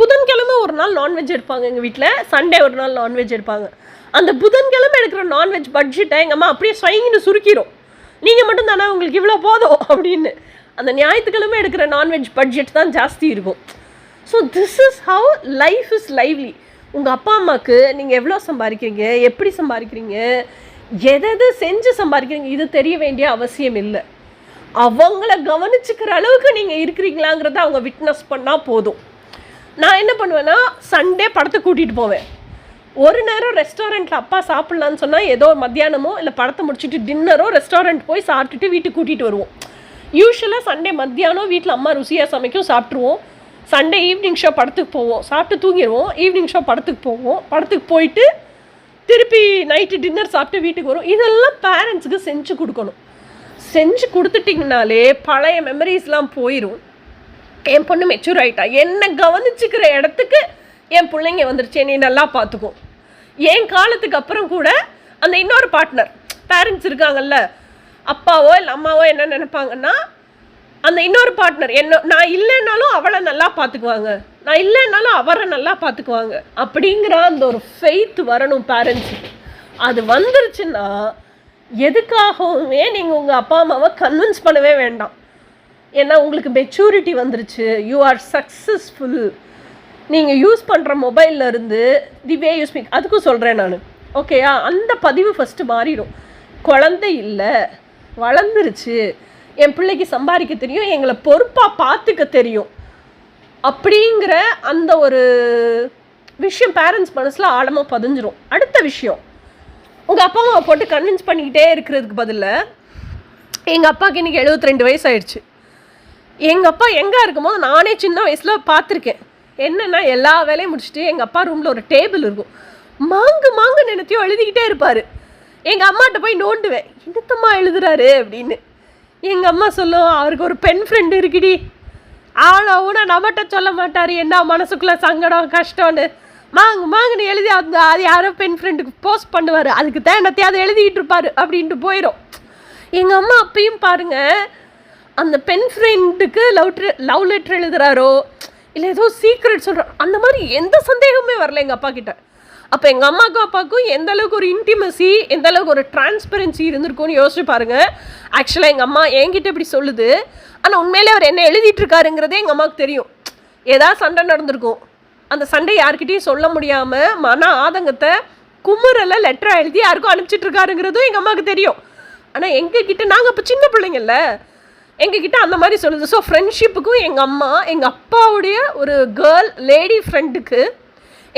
புதன்கிழமை ஒரு நாள் நான்வெஜ் எடுப்பாங்க எங்கள் வீட்டில், சண்டே ஒரு நாள் நான்வெஜ் எடுப்பாங்க. அந்த புதன்கிழமை எடுக்கிற நான்வெஜ் பட்ஜெட்டை எங்கள் அம்மா அப்படியே ஸ்வைங்கின்னு சுருக்கிடும். நீங்கள் மட்டும் தானே உங்களுக்கு இவ்வளோ போதும் அப்படின்னு. அந்த ஞாயிற்றுக்கிழமை எடுக்கிற நான்வெஜ் பட்ஜெட் தான் ஜாஸ்தி இருக்கும். So this is how life is lively. உங்கள் அப்பா அம்மாவுக்கு நீங்கள் எவ்வளோ சம்பாதிக்கிறீங்க, எப்படி சம்பாதிக்கிறீங்க, எது செஞ்சு சம்பாதிக்கிறீங்க, இது தெரிய வேண்டிய அவசியம் இல்லை. அவங்கள கவனிச்சுக்கிற அளவுக்கு நீங்கள் இருக்கிறீங்களாங்கிறத அவங்க விட்னஸ் பண்ணால் போதும். நான் என்ன பண்ணுவேன்னா, சண்டே படத்தை கூட்டிகிட்டு போவேன். ஒரு நேரம் ரெஸ்டாரண்ட்டில் அப்பா சாப்பிட்லான்னு சொன்னால் ஏதோ மத்தியானமோ இல்லை படத்தை முடிச்சுட்டு டின்னரோ ரெஸ்டாரண்ட் போய் சாப்பிட்டுட்டு வீட்டுக்கு கூட்டிகிட்டு வருவோம். யூஸ்வலாக சண்டே மத்தியானம் வீட்டில் அம்மா ருசியாக சமைக்கும், சாப்பிட்ருவோம். சண்டே ஈவினிங் ஷோ படத்துக்கு போவோம், சாப்பிட்டு தூங்கிடுவோம். ஈவினிங் ஷோ படத்துக்கு போவோம், படத்துக்கு போயிட்டு திருப்பி நைட்டு டின்னர் சாப்பிட்டு வீட்டுக்கு வரும். இதெல்லாம் பேரண்ட்ஸுக்கு செஞ்சு கொடுக்கணும். செஞ்சு கொடுத்துட்டிங்கனாலே பழைய மெமரிஸ்லாம் போயிடும். என் பொண்ணு மெச்சூர் ஆகிட்டா, என்னை கவனிச்சுக்கிற இடத்துக்கு என் பிள்ளைங்க வந்துருச்சு, என்னை நல்லா பார்த்துக்கும். என் காலத்துக்கு அப்புறம் கூட அந்த இன்னொரு பார்ட்னர் பேரண்ட்ஸ் இருக்காங்கல்ல, அப்பாவோ இல்லை அம்மாவோ என்ன நினைப்பாங்கன்னா, அந்த இன்னொரு பார்ட்னர் நான் இல்லைன்னாலும் அவளை நல்லா பார்த்துக்குவாங்க, நான் இல்லைன்னாலும் அவரை நல்லா பார்த்துக்குவாங்க அப்படிங்கிற அந்த ஒரு ஃபெய்த் வரணும் பேரண்ட்ஸுக்கு. அது வந்துருச்சுன்னா எதுக்காகவுமே நீங்கள் உங்கள் அப்பா அம்மாவை கன்வின்ஸ் பண்ணவே வேண்டாம். ஏன்னா உங்களுக்கு மெச்சூரிட்டி வந்துருச்சு, யூ ஆர் சக்ஸஸ்ஃபுல். நீங்கள் யூஸ் பண்ணுற மொபைலில் இருந்து தி வே யூ ஸ்பீக், அதுக்கும் சொல்கிறேன் நான். ஓகேயா, அந்த பதிவு ஃபஸ்ட்டு மாறிடும். குழந்தை இல்லை, வளர்ந்துருச்சு, என் பிள்ளைக்கு சம்பாதிக்க தெரியும், எங்களை பொறுப்பாக பார்த்துக்க தெரியும் அப்படிங்கிற அந்த ஒரு விஷயம் பேரண்ட்ஸ் மனசில் ஆழமாக பதிஞ்சிரும். அடுத்த விஷயம், உங்கள் அப்பா அம்மாவை போட்டு கன்வின்ஸ் பண்ணிக்கிட்டே இருக்கிறதுக்கு பதிலாக, எங்கள் அப்பாவுக்கு இன்றைக்கி 72 வயசு ஆயிடுச்சு. எங்கள் அப்பா எங்கே இருக்கும்போது நானே சின்ன வயசில் பார்த்துருக்கேன். என்னென்னா எல்லா வேலையும் முடிச்சுட்டு எங்கள் அப்பா ரூமில் ஒரு டேபிள் இருக்கும், மாங்கு நினைத்தையும் எழுதிக்கிட்டே இருப்பார். எங்கள் அம்மாட்ட போய் நோண்டுவேன், என்னத்தம்மா எழுதுறாரு அப்படின்னு. எங்கள் அம்மா சொல்லும், அவருக்கு ஒரு பெண் ஃப்ரெண்டு இருக்குடி, ஆனா நம்மகிட்ட சொல்ல மாட்டார் என்ன மனசுக்குள்ளே சங்கடம் கஷ்டம்னு. மாங்குன்னு எழுதி அது யாரோ பெண் ஃப்ரெண்டுக்கு போஸ்ட் பண்ணுவார், அதுக்கு தான் என்னத்தையாவது எழுதிக்கிட்டு இருப்பார் அப்படின்ட்டு போயிடும். எங்கள் அம்மா அப்பயும் பாருங்கள், அந்த பெண் ஃப்ரெண்டுக்கு லவ் லெட்டர் எழுதுகிறாரோ இல்லை ஏதோ சீக்ரெட் சொல்கிறார், அந்த மாதிரி எந்த சந்தேகமே வரல எங்கள் அப்பா கிட்ட. அப்போ எங்கள் அம்மாவுக்கும் அப்பாவுக்கும் எந்த அளவுக்கு ஒரு இன்டிமசி, எந்த அளவுக்கு ஒரு டிரான்ஸ்பரன்சி இருந்திருக்கும்னு யோசிச்சு பாருங்கள். ஆக்சுவலாக எங்கள் அம்மா என்கிட்ட இப்படி சொல்லுது, ஆனால் உண்மையிலே அவர் என்ன எழுதிட்டு இருக்காருங்கிறதே எங்கள் அம்மாவுக்கு தெரியும். ஏதாவது சண்டை நடந்திருக்கும், அந்த சண்டை யார்கிட்டையும் சொல்ல முடியாமல் மன ஆதங்கத்தை குமுறலை லெட்டராக எழுதி யாருக்கும் அனுப்பிச்சிட்ருக்காருங்கிறதும் எங்கள் அம்மாவுக்கு தெரியும். ஆனால் எங்ககிட்ட நாங்கள் இப்போ சின்ன பிள்ளைங்கள்ல, எங்ககிட்ட அந்த மாதிரி சொல்லுது. ஸோ ஃப்ரெண்ட்ஷிப்புக்கும் எங்கள் அம்மா, எங்கள் அப்பாவுடைய ஒரு கேர்ள் லேடி ஃப்ரெண்டுக்கு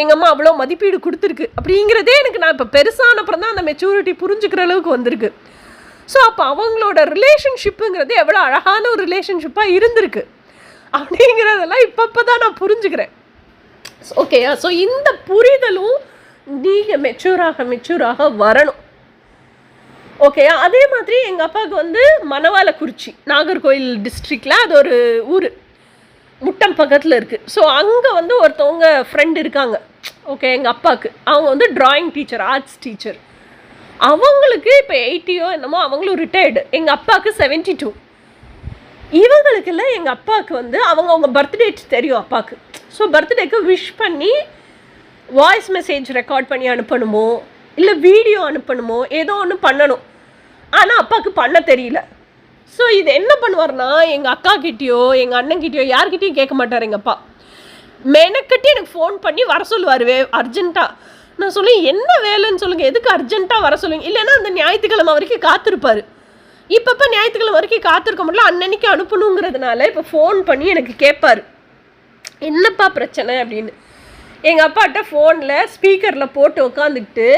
எங்கள் அம்மா அவ்வளோ மதிப்பீடு கொடுத்துருக்கு அப்படிங்கிறதே எனக்கு நான் இப்போ பெருசான அப்புறம் தான் அந்த மெச்சூரிட்டி புரிஞ்சுக்கிற அளவுக்கு வந்திருக்கு. ஸோ அப்போ அவங்களோட ரிலேஷன்ஷிப்புங்கிறது எவ்வளோ அழகான ஒரு ரிலேஷன்ஷிப்பாக இருந்திருக்கு அப்படிங்கிறதெல்லாம் இப்போ தான் நான் புரிஞ்சுக்கிறேன். ஓகேயா? ஸோ இந்த புரிதலும் நீங்கள் மெச்சூராக வரணும். ஓகேயா? அதே மாதிரி எங்கள் அப்பாவுக்கு வந்து மணவாளக்குறிச்சி, நாகர்கோவில் டிஸ்ட்ரிக்டில், அது ஒரு ஊர் முட்டம் பக்கத்தில் இருக்குது. ஸோ அங்கே வந்து ஒருத்தவங்க ஃப்ரெண்ட் இருக்காங்க. ஓகே, எங்கள் அப்பாவுக்கு அவங்க வந்து ட்ராயிங் டீச்சர், ஆர்ட்ஸ் டீச்சர். அவங்களுக்கு இப்போ 80 என்னமோ, அவங்களும் ரிட்டையர்டு. எங்கள் அப்பாவுக்கு 72. இவங்களுக்குள்ள எங்கள் அப்பாவுக்கு வந்து அவங்க பர்த்டேட் தெரியும் அப்பாவுக்கு. ஸோ பர்த்டேக்கு விஷ் பண்ணி வாய்ஸ் மெசேஜ் ரெக்கார்ட் பண்ணி அனுப்பணுமோ இல்லை வீடியோ அனுப்பணுமோ ஏதோ ஒன்று பண்ணணும். ஆனால் அப்பாவுக்கு பண்ண தெரியல. ஸோ இது என்ன பண்ணுவார்னா, எங்கள் அக்கா கிட்டேயோ எங்கள் அண்ணன்கிட்டயோ யார்கிட்டையும் கேட்க மாட்டார். எங்கள் அப்பா மெனக்கட்டி எனக்கு ஃபோன் பண்ணி வர சொல்லுவார் அர்ஜென்ட்டாக. நான் சொல்லுவேன், என்ன வேலைன்னு சொல்லுங்கள், எதுக்கு அர்ஜென்ட்டாக வர சொல்லுங்க, இல்லைன்னா அந்த ஞாயிற்றுக்கிழமை வரைக்கும் காத்திருப்பார். இப்பப்போ ஞாயிற்றுக்கிழமை வரைக்கும் காத்திருக்க முடியல, அன்னன்னைக்கு அனுப்பணுங்கிறதுனால இப்போ ஃபோன் பண்ணி எனக்கு கேட்பார், என்னப்பா பிரச்சனை அப்படின்னு. எங்கள் அப்பாட்ட ஃபோனில் ஸ்பீக்கரில் போட்டு உட்காந்துக்கிட்டு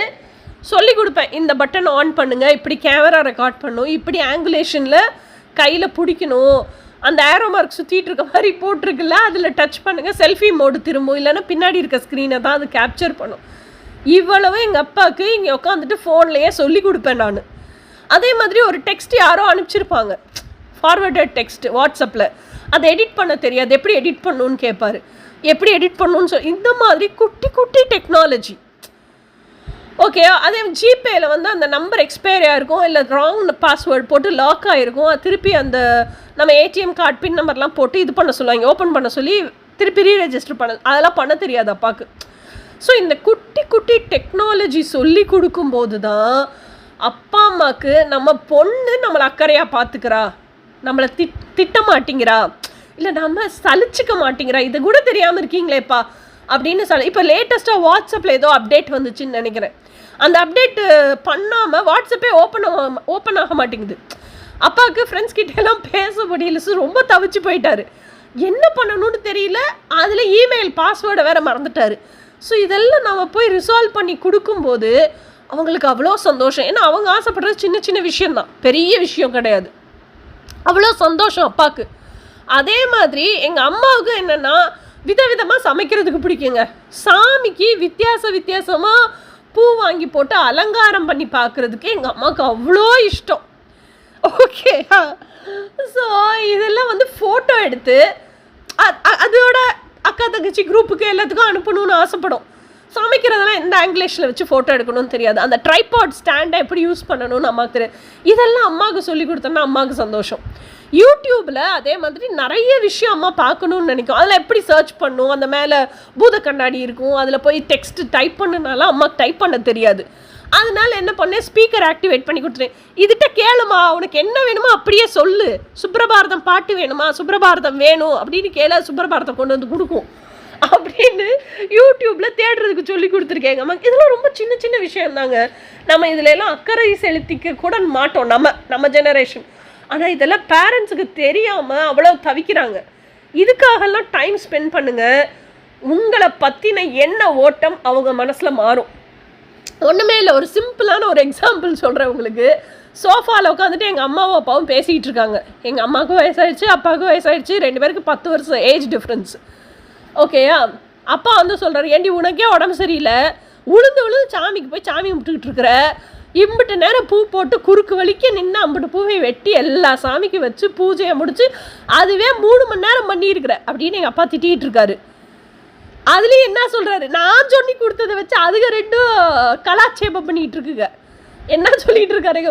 சொல்லி கொடுப்பேன், இந்த பட்டன் ஆன் பண்ணுங்கள், இப்படி கேமரா ரெக்கார்ட் பண்ணணும், இப்படி ஆங்குலேஷனில் கையில் பிடிக்கணும், அந்த ஏரோ மார்க் சுற்றிட்டு இருக்க மாதிரி போட்டிருக்குல்ல அதில் டச் பண்ணுங்கள், செல்ஃபி மோடு திரும்பும், இல்லைன்னா பின்னாடி இருக்க ஸ்க்ரீனை தான் அது கேப்சர் பண்ணும். இவ்வளவு எங்கள் அப்பாவுக்கு இங்கே உட்காந்துட்டு ஃபோன்லேயே சொல்லி கொடுப்பேன் நான். அதே மாதிரி ஒரு டெக்ஸ்ட் யாரோ அனுப்பிச்சிருப்பாங்க, ஃபார்வர்டட் டெக்ஸ்ட் வாட்ஸ்அப்பில், அதை எடிட் பண்ண தெரியாது, எப்படி எடிட் பண்ணணுன்னு கேட்பார், எப்படி எடிட் பண்ணணுன்னு சொல்லி. இந்த மாதிரி குட்டி குட்டி டெக்னாலஜி. ஓகே, அதே ஜிபேயில் வந்து அந்த நம்பர் எக்ஸ்பைரி ஆகிருக்கும், இல்லை ராங் பாஸ்வேர்டு போட்டு லாக் ஆகிருக்கும், திருப்பி அந்த நம்ம ஏடிஎம் கார்டு பின் நம்பர்லாம் போட்டு இது பண்ண சொல்லுவாங்க, ஓப்பன் பண்ண சொல்லி திருப்பி ரீரெஜிஸ்டர் பண்ண, அதெல்லாம் பண்ண தெரியாது அப்பாவுக்கு. ஸோ இந்த குட்டி குட்டி டெக்னாலஜி சொல்லி கொடுக்கும்போது தான் அப்பா அம்மாவுக்கு நம்ம பொண்ணு நம்மளை அக்கறையாக பார்த்துக்கிறா, நம்மளை திட்ட மாட்டேங்கிறா, இல்லை நம்ம சலிச்சிக்க மாட்டேங்கிறா, இது கூட தெரியாமல் இருக்கீங்களேப்பா அப்படின்னு இப்போ லேட்டஸ்ட்டாக வாட்ஸ்அப்பில் ஏதோ அப்டேட் வந்துச்சுன்னு நினைக்கிறேன். அந்த அப்டேட்டு பண்ணாமல் வாட்ஸ்அப்பே ஓப்பன் ஆக மாட்டேங்குது. அப்பாவுக்கு ஃப்ரெண்ட்ஸ் கிட்டெல்லாம் பேச முடியல, ரொம்ப தவிச்சு போயிட்டார். என்ன பண்ணணும்னு தெரியல, அதில் இமெயில் பாஸ்வேர்டை வேறு மறந்துட்டார். ஸோ இதெல்லாம் நம்ம போய் ரிசால்வ் பண்ணி கொடுக்கும்போது அவங்களுக்கு அவ்வளோ சந்தோஷம். ஏன்னா அவங்க ஆசைப்படுறது சின்ன சின்ன விஷயந்தான், பெரிய விஷயம் கிடையாது. அவ்வளோ சந்தோஷம் அப்பாவுக்கு. அதே மாதிரி எங்கள் அம்மாவுக்கு என்னென்னா, விதவிதமாக சமைக்கிறதுக்கு பிடிக்குங்க. சாமிக்கு வித்தியாசமாக பூ வாங்கி போட்டு அலங்காரம் பண்ணி பார்க்குறதுக்கு எங்கள் அம்மாவுக்கு அவ்வளோ இஷ்டம். ஓகே, ஸோ இதெல்லாம் வந்து ஃபோட்டோ எடுத்து அதோட அக்கா தங்கச்சி குரூப்புக்கு எல்லாத்துக்கும் அனுப்பணும்னு ஆசைப்படும். சமைக்கிறதெல்லாம் எந்த ஆங்கிலேஷில் வச்சு ஃபோட்டோ எடுக்கணும்னு தெரியாது, அந்த ட்ரைபாட் ஸ்டாண்டை எப்படி யூஸ் பண்ணணும்னு அம்மாவுக்கு தெரியாது. இதெல்லாம் அம்மாவுக்கு சொல்லி கொடுத்தோன்னா அம்மாவுக்கு சந்தோஷம். யூடியூப்பில் அதே மாதிரி நிறைய விஷயம் அம்மா பார்க்கணுன்னு நினைக்கும். அதில் எப்படி சர்ச் பண்ணும், அந்த மேலே பூத கண்ணாடி இருக்கும், அதில் போய் டெக்ஸ்ட் டைப் பண்ணுனால அம்மாவுக்கு டைப் பண்ண தெரியாது. அதனால என்ன பண்ணேன், ஸ்பீக்கர் ஆக்டிவேட் பண்ணி கொடுத்துட்டேன். இதுகிட்ட கேளுமா, உனக்கு என்ன வேணுமோ அப்படியே சொல்லு, சுப்ரபாரதம் பாட்டு வேணுமா, சுப்ரபாரதம் வேணும் அப்படின்னு கேள, சுப்ரபாரதம் கொண்டு வந்து கொடுக்கும் அப்படின்னு யூடியூப்பில் தேடுறதுக்கு சொல்லி கொடுத்துருக்கேங்க அம்மா. இதெல்லாம் ரொம்ப சின்ன சின்ன விஷயம் தாங்க. நம்ம இதில் எல்லாம் அக்கறை செலுத்திக்க கூட மாட்டோம் நம்ம ஜெனரேஷன். ஆனால் இதெல்லாம் பேரண்ட்ஸுக்கு தெரியாமல் அவ்வளோ தவிக்கிறாங்க. இதுக்காகலாம் டைம் ஸ்பெண்ட் பண்ணுங்கள். உங்களை பற்றின என்ன ஓட்டம் அவங்க மனசில் மாறும். ஒன்றுமே இல்லை, ஒரு சிம்பிளான ஒரு எக்ஸாம்பிள் சொல்கிறேன் உங்களுக்கு. சோஃபாவில் உட்காந்துட்டு எங்கள் அம்மாவும் அப்பாவும் பேசிகிட்டு இருக்காங்க. எங்கள் அம்மாவுக்கும் வயசாகிடுச்சு, அப்பாவுக்கும் வயசாகிடுச்சு, 2 பேருக்கு 10 வருஷம் ஏஜ் டிஃப்ரென்ஸ். ஓகேயா? அப்பா வந்து சொல்கிறார், ஏண்டி உனக்கே உடம்பு சரியில்லை, உளுந்து சாமிக்கு போய் சாமி கும்பிட்டுக்கிட்டு இருக்கிற, இம்பிட்டு நேரம் பூ போட்டு குறுக்கு வலிக்க நின்று அம்பிட்டு பூவை வெட்டி எல்லா சாமிக்கு வச்சு பூஜையை முடிச்சு அதுவே 3 மணி நேரம் பண்ணியிருக்கிற அப்படின்னு எங்கள் அப்பா திட்டிகிட்டு இருக்காரு. அதுலேயும் என்ன சொல்கிறாரு, நான் சொல்லி கொடுத்ததை வச்சு அதுக 2 கலாட்சேபம் பண்ணிகிட்டு இருக்குங்க. என்ன சொல்லிகிட்டு இருக்காரு,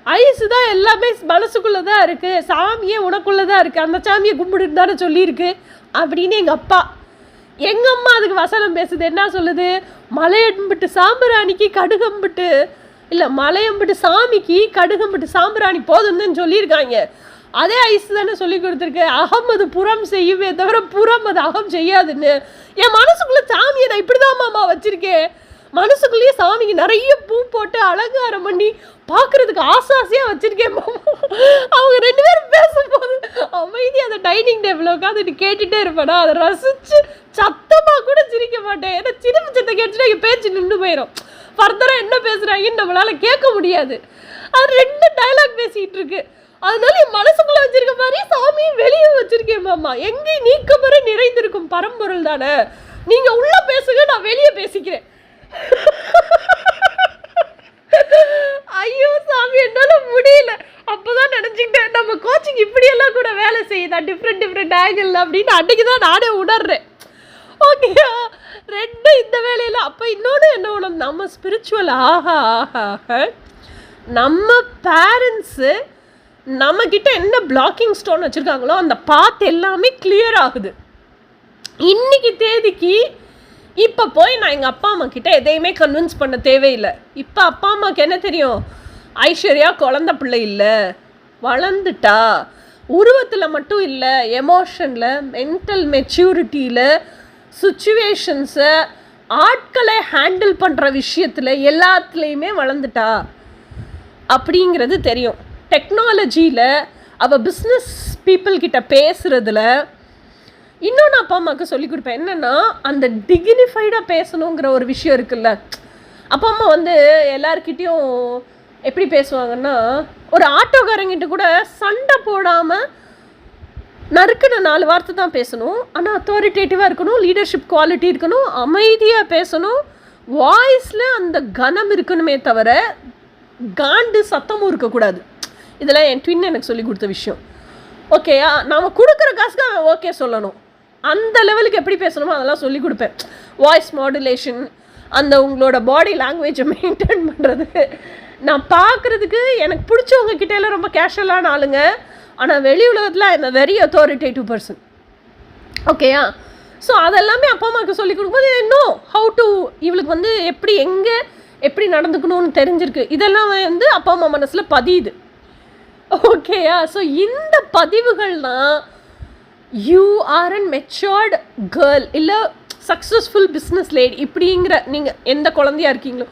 ஐஸு தான் எல்லாமே மனசுக்குள்ளே தான் இருக்குது, சாமியே உனக்குள்ளே தான் இருக்குது, அந்த சாமியை கும்பிட்டுட்டு தானே சொல்லியிருக்கு அப்படின்னு எங்கள் அப்பா. எங்கள் அம்மா அதுக்கு வசனம் பேசுது, என்ன சொல்லுது, மலையம்பிட்டு சாம்பிராணிக்கு கடுகம்பிட்டு இல்லை, மலையம்பிட்டு சாமிக்கு கடுகம்பிட்டு சாம்பிராணி போதும்னு சொல்லியிருக்காங்க. அதே ஐஸ் தானே சொல்லி கொடுத்துருக்கு, அகம் அது புறம் செய்யுமே தவிர புறம் அது அகம் செய்யாதுன்னு. என் மனசுக்குள்ளே சாமியை நான் இப்படி தான் மாமா வச்சுருக்கேன். மனசுக்குள்ளேயே சாமிக்கு நிறைய பூ போட்டு அலங்காரம் பண்ணி பார்க்குறதுக்கு ஆசையாக வச்சுருக்கேன் மாமா. அவங்க 2 பேரும் பேசும்போது அமைதி அந்த டைனிங் டேபிள் உட்காந்துட்டு கேட்டுகிட்டே இருப்பேனா, அதை ரசித்து சத்தமாக கூட சிரிக்க மாட்டேன். ஏன்னா சிரிப்பு சத்தம் கேட்டுட்டு எங்கள் பேச்சு நின்று போயிடும். ஃபர்தராக என்ன பேசுகிறாங்கன்னு நம்மளால் கேட்க முடியாது. அது 2 டைலாக் பேசிகிட்டு இருக்கு. அதனால என் மனசுக்குள்ள வச்சிருக்க மாதிரி சாமியும் வெளியே வச்சிருக்கேன் மாமா. எங்கே நீக்கமர நிறைந்திருக்கும் பரம்பொருள் தானே, நீங்க உள்ள பேசுங்க, நான் வெளியே பேசிக்கிறேன். ஐயோ சாமி, என்னால முடியல. அப்பதான் நினைச்சுக்கிட்டேன், நம்ம கோச்சிங் இப்படியெல்லாம் கூட வேலை செய்யுதா, டிஃப்ரெண்ட் ஆங்கிள் அப்படின்னு. அன்னைக்கு தான் நானே உணர்றேன். ஓகேயா, 2 இந்த வேலையில. அப்போ இன்னொன்று என்ன ஒன்று, நம்ம ஸ்பிரிச்சுவல் ஆக நம்ம பேரண்ட்ஸு நம்மக்கிட்ட என்ன பிளாக்கிங் ஸ்டோன் வச்சுருக்காங்களோ அந்த பாத் எல்லாமே கிளியர் ஆகுது. இன்றைக்கி தேதிக்கு இப்போ போய் நான் எங்கள் அப்பா அம்மா கிட்ட எதையுமே கன்வின்ஸ் பண்ண தேவையில்லை. இப்போ அப்பா அம்மாவுக்கு என்ன தெரியும், ஐஸ்வர்யா குழந்த பிள்ளை இல்லை, வளர்ந்துட்டா. உருவத்தில் மட்டும் இல்லை, எமோஷனில், மென்டல் மெச்சூரிட்டியில், சுச்சுவேஷன்ஸை, ஆட்களை ஹேண்டில் பண்ணுற விஷயத்தில் எல்லாத்துலேயுமே வளர்ந்துட்டா அப்படிங்கிறது தெரியும். டெக்னாலஜியில், அவள் பிஸ்னஸ் பீப்புள்கிட்ட பேசுகிறதுல இன்னொன்று அப்பா அம்மாவுக்கு சொல்லிக் கொடுப்பேன். என்னென்னா, அந்த டிக்னிஃபைடாக பேசணுங்கிற ஒரு விஷயம் இருக்குல்ல. அப்பா அம்மா எல்லாருக்கிட்டேயும் எப்படி பேசுவாங்கன்னா, ஒரு ஆட்டோக்காரங்கிட்ட கூட சண்டை போடாமல் நறுக்குன 4 வார்த்தை தான் பேசணும். ஆனால் அத்தாரிட்டேட்டிவாக இருக்கணும், லீடர்ஷிப் குவாலிட்டி இருக்கணும், அமைதியாக பேசணும், வாய்ஸில் அந்த கனம் இருக்கணுமே தவிர காண்டு சத்தமும் இருக்கக்கூடாது. இதெல்லாம் என் ட்வின் எனக்கு சொல்லி கொடுத்த விஷயம். ஓகேயா, நாம் கொடுக்குற காசுக்கு அவன் ஓகே சொல்லணும். அந்த லெவலுக்கு எப்படி பேசணுமோ அதெல்லாம் சொல்லி கொடுப்பேன். வாய்ஸ் மாடுலேஷன், அந்த உங்களோட பாடி லாங்குவேஜை மெயின்டைன் பண்ணுறது. நான் பார்க்குறதுக்கு எனக்கு பிடிச்சவங்க கிட்டேலாம் ரொம்ப கேஷுவலான ஆளுங்க, ஆனால் வெளி உலகத்தில் I am a very authoritative person. ஓகேயா, ஸோ அதெல்லாமே அப்பா அம்மாவுக்கு சொல்லி கொடுக்கும்போது இன்னும் ஹவு டு, இவளுக்கு எப்படி எங்கே எப்படி நடந்துக்கணும்னு தெரிஞ்சிருக்கு. இதெல்லாம் அப்பா அம்மா மனசில் பதியுது. ஓகேயா, ஸோ இந்த பதிவுகள்னால் you are an matured girl, இல்லை சக்ஸஸ்ஃபுல் பிஸ்னஸ் லேடி இப்படிங்கிற நீங்கள் எந்த குழந்தையாக இருக்கீங்களோ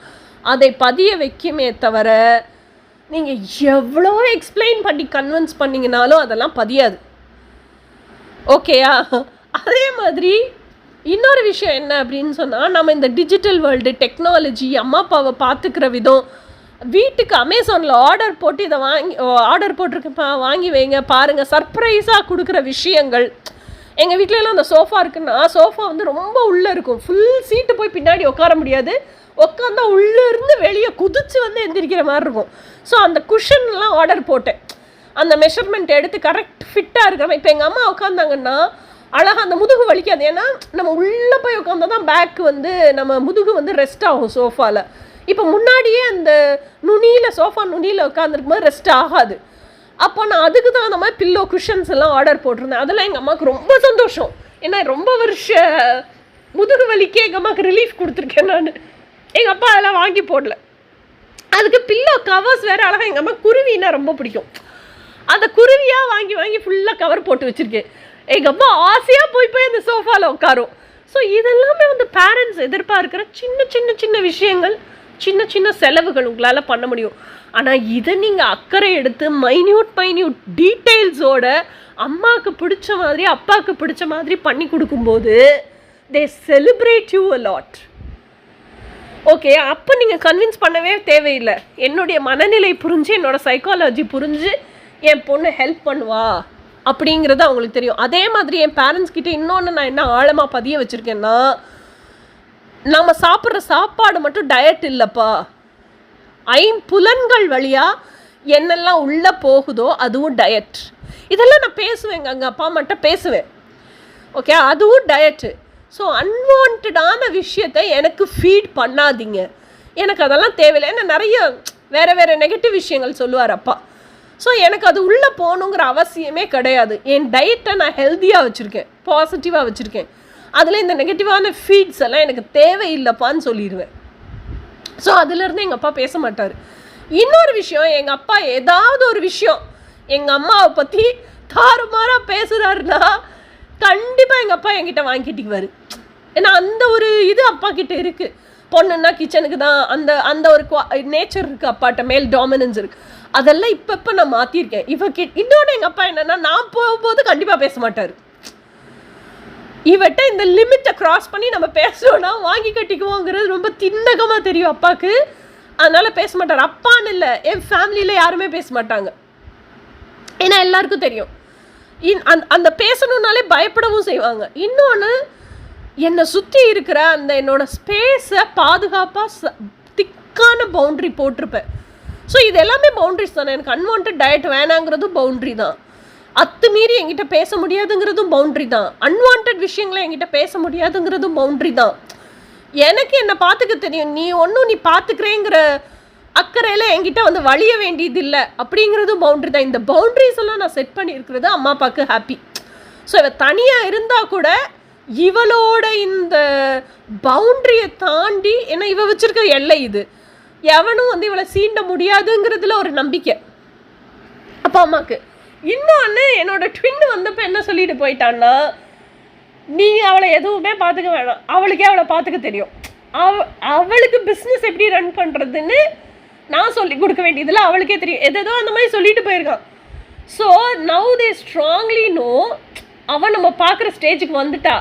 அதை பதிய வைக்குமே தவிர நீங்கள் எவ்வளோ எக்ஸ்பிளைன் பண்ணி கன்வின்ஸ் பண்ணிங்கனாலும் அதெல்லாம் பதியாது. ஓகேயா, அதே மாதிரி இன்னொரு விஷயம் என்ன அப்படின்னு சொன்னால், நம்ம இந்த டிஜிட்டல் வேர்ல்டு, டெக்னாலஜி, அம்மா அப்பாவை பார்த்துக்கிற விதம், வீட்டுக்கு அமேசானில் ஆர்டர் போட்டு இதை ஆர்டர் போட்டிருக்கப்பா வாங்கி வைங்க பாருங்கள், சர்ப்ரைஸாக கொடுக்குற விஷயங்கள். எங்கள் வீட்டிலலாம் அந்த சோஃபா இருக்குன்னா, சோஃபா ரொம்ப உள்ளே இருக்கும், ஃபுல் சீட்டு போய் பின்னாடி உட்கார முடியாது, உட்காந்தா உள்ளேருந்து வெளியே குதிச்சு எந்திரிக்கிற மாதிரி இருக்கும். ஸோ அந்த குஷன்லாம் ஆர்டர் போட்டேன், அந்த மெஷர்மெண்ட் எடுத்து கரெக்ட் ஃபிட்டாக இருக்கிற. இப்போ எங்கள் அம்மா உட்காந்தாங்கன்னா அழகாக அந்த முதுகு வலிக்காது. ஏன்னா நம்ம உள்ளே போய் உட்காந்தா தான் பேக் நம்ம முதுகு ரெஸ்ட் ஆகும் சோஃபாவில். இப்போ முன்னாடியே அந்த நுனியில், சோஃபா நுனியில் உட்காந்துருக்கும் போது ரெஸ்ட் ஆகாது. அப்போ நான் அதுக்கு தான் அந்த மாதிரி பில்லோ குஷன்ஸ் எல்லாம் ஆர்டர் போட்டிருந்தேன். அதெல்லாம் எங்கள் அம்மாவுக்கு ரொம்ப சந்தோஷம். ஏன்னா ரொம்ப வருஷ முதுகு வலிக்கே எங்கள் அம்மாவுக்கு ரிலீஃப் கொடுத்துருக்கேன் நான். எங்கள் அப்பா அதெல்லாம் வாங்கி போடல. அதுக்கு பில்லோ கவர்ஸ் வேறு அழகாக, எங்கள் அம்மா குருவின்னா ரொம்ப பிடிக்கும், அந்த குருவியாக வாங்கி வாங்கி ஃபுல்லாக கவர் போட்டு வச்சுருக்கேன். எங்கள் அம்மா ஆசையாக போய் அந்த சோஃபாவில் உட்காரும். ஸோ இதெல்லாமே பேரண்ட்ஸ் எதிர்பார்க்குற சின்ன சின்ன சின்ன விஷயங்கள், சின்ன சின்ன செலவுகள் உங்களால் பண்ண முடியும். ஆனால் இதை நீங்கள் அக்கறை எடுத்து மைன்யூட் டீட்டெயில்ஸோட அம்மாவுக்கு பிடிச்ச மாதிரி அப்பாவுக்கு பிடிச்ச மாதிரி பண்ணி கொடுக்கும்போது they celebrate you a lot. Okay, அப்போ நீங்கள் கன்வின்ஸ் பண்ணவே தேவையில்லை. என்னுடைய மனநிலை புரிஞ்சு, என்னோடய சைக்காலஜி புரிஞ்சு என் பொண்ணு ஹெல்ப் பண்ணுவா அப்படிங்கிறது அவங்களுக்கு தெரியும். அதே மாதிரி என் பேரண்ட்ஸ் கிட்டே இன்னொன்று நான் என்ன ஆழமாக பதிய வச்சுருக்கேன்னா, நம்ம சாப்பிட்ற சாப்பாடு மட்டும் டயட் இல்லைப்பா, ஐம்புலன்கள் வழியாக என்னெல்லாம் உள்ளே போகுதோ அதுவும் டயட். இதெல்லாம் நான் பேசுவேங்க, அங்கே அப்பா அம்மாட்ட பேசுவேன். ஓகே, அதுவும் டயட்டு. ஸோ அன்வான்டான விஷயத்தை எனக்கு ஃபீட் பண்ணாதீங்க, எனக்கு அதெல்லாம் தேவையில்லை. ஏன்னா நிறைய வேறு நெகட்டிவ் விஷயங்கள் சொல்லுவார் அப்பா. ஸோ எனக்கு அது உள்ளே போகணுங்கிற அவசியமே கிடையாது. என் டயட்டை நான் ஹெல்த்தியாக வச்சுருக்கேன், பாசிட்டிவாக வச்சுருக்கேன். அதில் இந்த நெகட்டிவான ஃபீட்ஸ் எல்லாம் எனக்கு தேவையில்லைப்பான்னு சொல்லிடுவேன். ஸோ அதுலேருந்து எங்கள் அப்பா பேச மாட்டார். இன்னொரு விஷயம், எங்கள் அப்பா ஏதாவது ஒரு விஷயம் எங்கள் அம்மாவை பற்றி தாறுமாறாக பேசுகிறாருன்னா கண்டிப்பாக எங்கள் அப்பா என்கிட்ட வாங்கிட்டுக்குவார். ஏன்னா அந்த ஒரு இது அப்பா கிட்ட இருக்குது. பொண்ணுன்னா கிச்சனுக்கு தான், அந்த ஒரு நேச்சர் இருக்குது அப்பாட்ட, மேல் டாமினன்ஸ் இருக்குது. அதெல்லாம் இப்போ நான் மாற்றிருக்கேன். இன்னொன்று எங்கள் அப்பா என்னென்னா, நான் போகும்போது கண்டிப்பாக பேச மாட்டார். இவட்ட இந்த லிமிட்டை க்ராஸ் பண்ணி நம்ம பேசணும்னா வாங்கி கட்டிக்குவோங்கிறது ரொம்ப திண்ணகமாக தெரியும் அப்பாவுக்கு. அதனால் பேச மாட்டார். அப்பான்னு இல்லை, என் ஃபேமிலியில் யாருமே பேச மாட்டாங்க. ஏன்னா எல்லாருக்கும் தெரியும் அந்த பேசணுன்னாலே பயப்படவும் செய்வாங்க. இன்னொன்று, என்னை சுற்றி இருக்கிற அந்த என்னோட ஸ்பேஸை பாதுகாப்பாக திக்கான பவுண்ட்ரி போட்டிருப்பேன். ஸோ இது எல்லாமே பவுண்ட்ரிஸ் தானே. எனக்கு அன்வான்ட் டயட் வேணாங்கிறதும் பவுண்ட்ரி தான். அத்துமீறி என்கிட்ட பேச முடியாதுங்கிறதும் பவுண்ட்ரி தான். அன்வான்ட் விஷயங்களை என்கிட்ட பேச முடியாதுங்கிறதும் பவுண்ட்ரி தான். எனக்கு என்னை பார்த்துக்க தெரியும். நீ பார்த்துக்கிறேங்கிற அக்கறையில் என்கிட்ட வந்து வழிய வேண்டியது இல்லை அப்படிங்கிறதும் பவுண்ட்ரி தான். இந்த பவுண்ட்ரிஸ் எல்லாம் நான் செட் பண்ணியிருக்கிறது அம்மா அப்பாவுக்கு ஹாப்பி. ஸோ இவ தனியாக இருந்தால் கூட இவளோட இந்த பவுண்ட்ரியை தாண்டி, ஏன்னா இவ வச்சிருக்க எல்லை இது, எவனும் வந்து இவளை சீண்ட முடியாதுங்கிறதுல ஒரு நம்பிக்கை அப்பா அம்மாவுக்கு. இன்னொன்று, என்னோட ட்வின்னு வந்தப்போ என்ன சொல்லிட்டு போயிட்டான்னா, நீங்கள் அவளை எதுவுமே பார்த்துக்க வேணாம், அவளுக்கே அவளை பார்த்துக்க தெரியும். அவளுக்கு பிஸ்னஸ் எப்படி ரன் பண்ணுறதுன்னு நான் சொல்லி கொடுக்க வேண்டியதில்லை, அவளுக்கே தெரியும். எதோ அந்த மாதிரி சொல்லிட்டு போயிருக்கான். So now they strongly know அவன் நம்ம பார்க்குற ஸ்டேஜுக்கு வந்துட்டா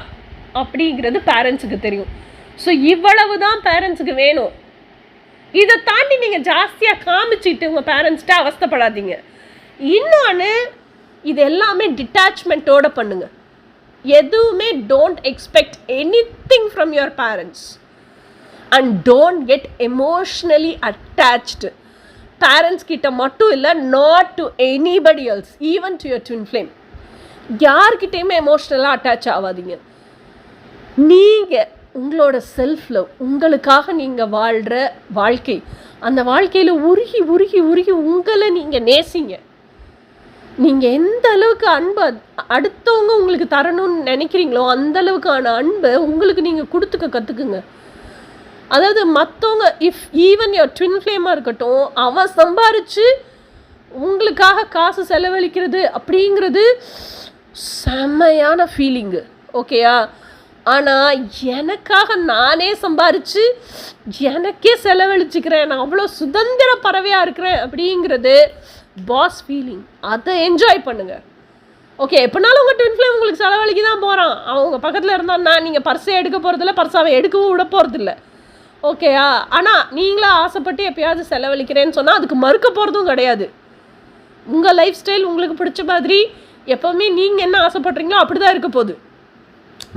அப்படிங்கிறது பேரண்ட்ஸுக்கு தெரியும். ஸோ இவ்வளவு தான் பேரண்ட்ஸுக்கு வேணும். இதை தாண்டி நீங்கள் ஜாஸ்தியாக காமிச்சிட்டு உங்கள் பேரண்ட்ஸ்கிட்ட அவஸ்தைப்படாதீங்க. இன்னொன்று, இது எல்லாமே டிட்டாச்மெண்ட்டோடு பண்ணுங்க. எதுவுமே don't expect anything from your parents and don't get emotionally attached. Parents கிட்ட மட்டும் இல்லை, not to anybody else, even to your twin flame. யார்கிட்டையுமே எமோஷ்னலாக அட்டாச் ஆகாதீங்க. நீங்கள் உங்களோட செல்ஃப் லவ், உங்களுக்காக நீங்கள் வாழ்கிற வாழ்க்கை, அந்த வாழ்க்கையில் உருகி உருகி உருகி உங்களை நீங்கள் நேசிங்க. நீங்கள் எந்த அளவுக்கு அன்பை அடுத்தவங்க உங்களுக்கு தரணும்னு நினைக்கிறீங்களோ அந்த அளவுக்கான அன்பை உங்களுக்கு நீங்கள் கொடுத்துக்க கற்றுக்குங்க. அதாவது மற்றவங்க, இஃப் ஈவன் யுவர் ட்வின் ஃப்ளேமாக இருக்கட்டும், அவன் சம்பாரித்து உங்களுக்காக காசு செலவழிக்கிறது அப்படிங்கிறது செம்மையான ஃபீலிங்கு, ஓகேயா? ஆனால் எனக்காக நானே சம்பாரித்து எனக்கே செலவழிச்சிக்கிறேன், நான் அவ்வளோ சுதந்திர பறவையாக இருக்கிறேன் அப்படிங்கிறது பாஸ் ஃபீலிங். அதை என்ஜாய் பண்ணுங்கள், ஓகே? எப்போனாலும் உங்கள் ட்வின் ஃப்ளேம் உங்களுக்கு செலவழிக்க தான் போகிறான். அவங்க பக்கத்தில் இருந்தான்னா நீங்கள் பர்ஸை எடுக்க போகிறதில்ல, பர்ஸை அவன் எடுக்கவும் விட போகிறதில்ல, ஓகேயா? ஆனால் நீங்களா ஆசைப்பட்டு எப்பயாவது செலவழிக்கிறேன்னு சொன்னால் அதுக்கு மறுக்க போகிறதும் கிடையாது. உங்கள் லைஃப் ஸ்டைல் உங்களுக்கு பிடிச்ச மாதிரி எப்போவுமே நீங்கள் என்ன ஆசைப்படுறீங்களோ அப்படி தான் இருக்க போகுது.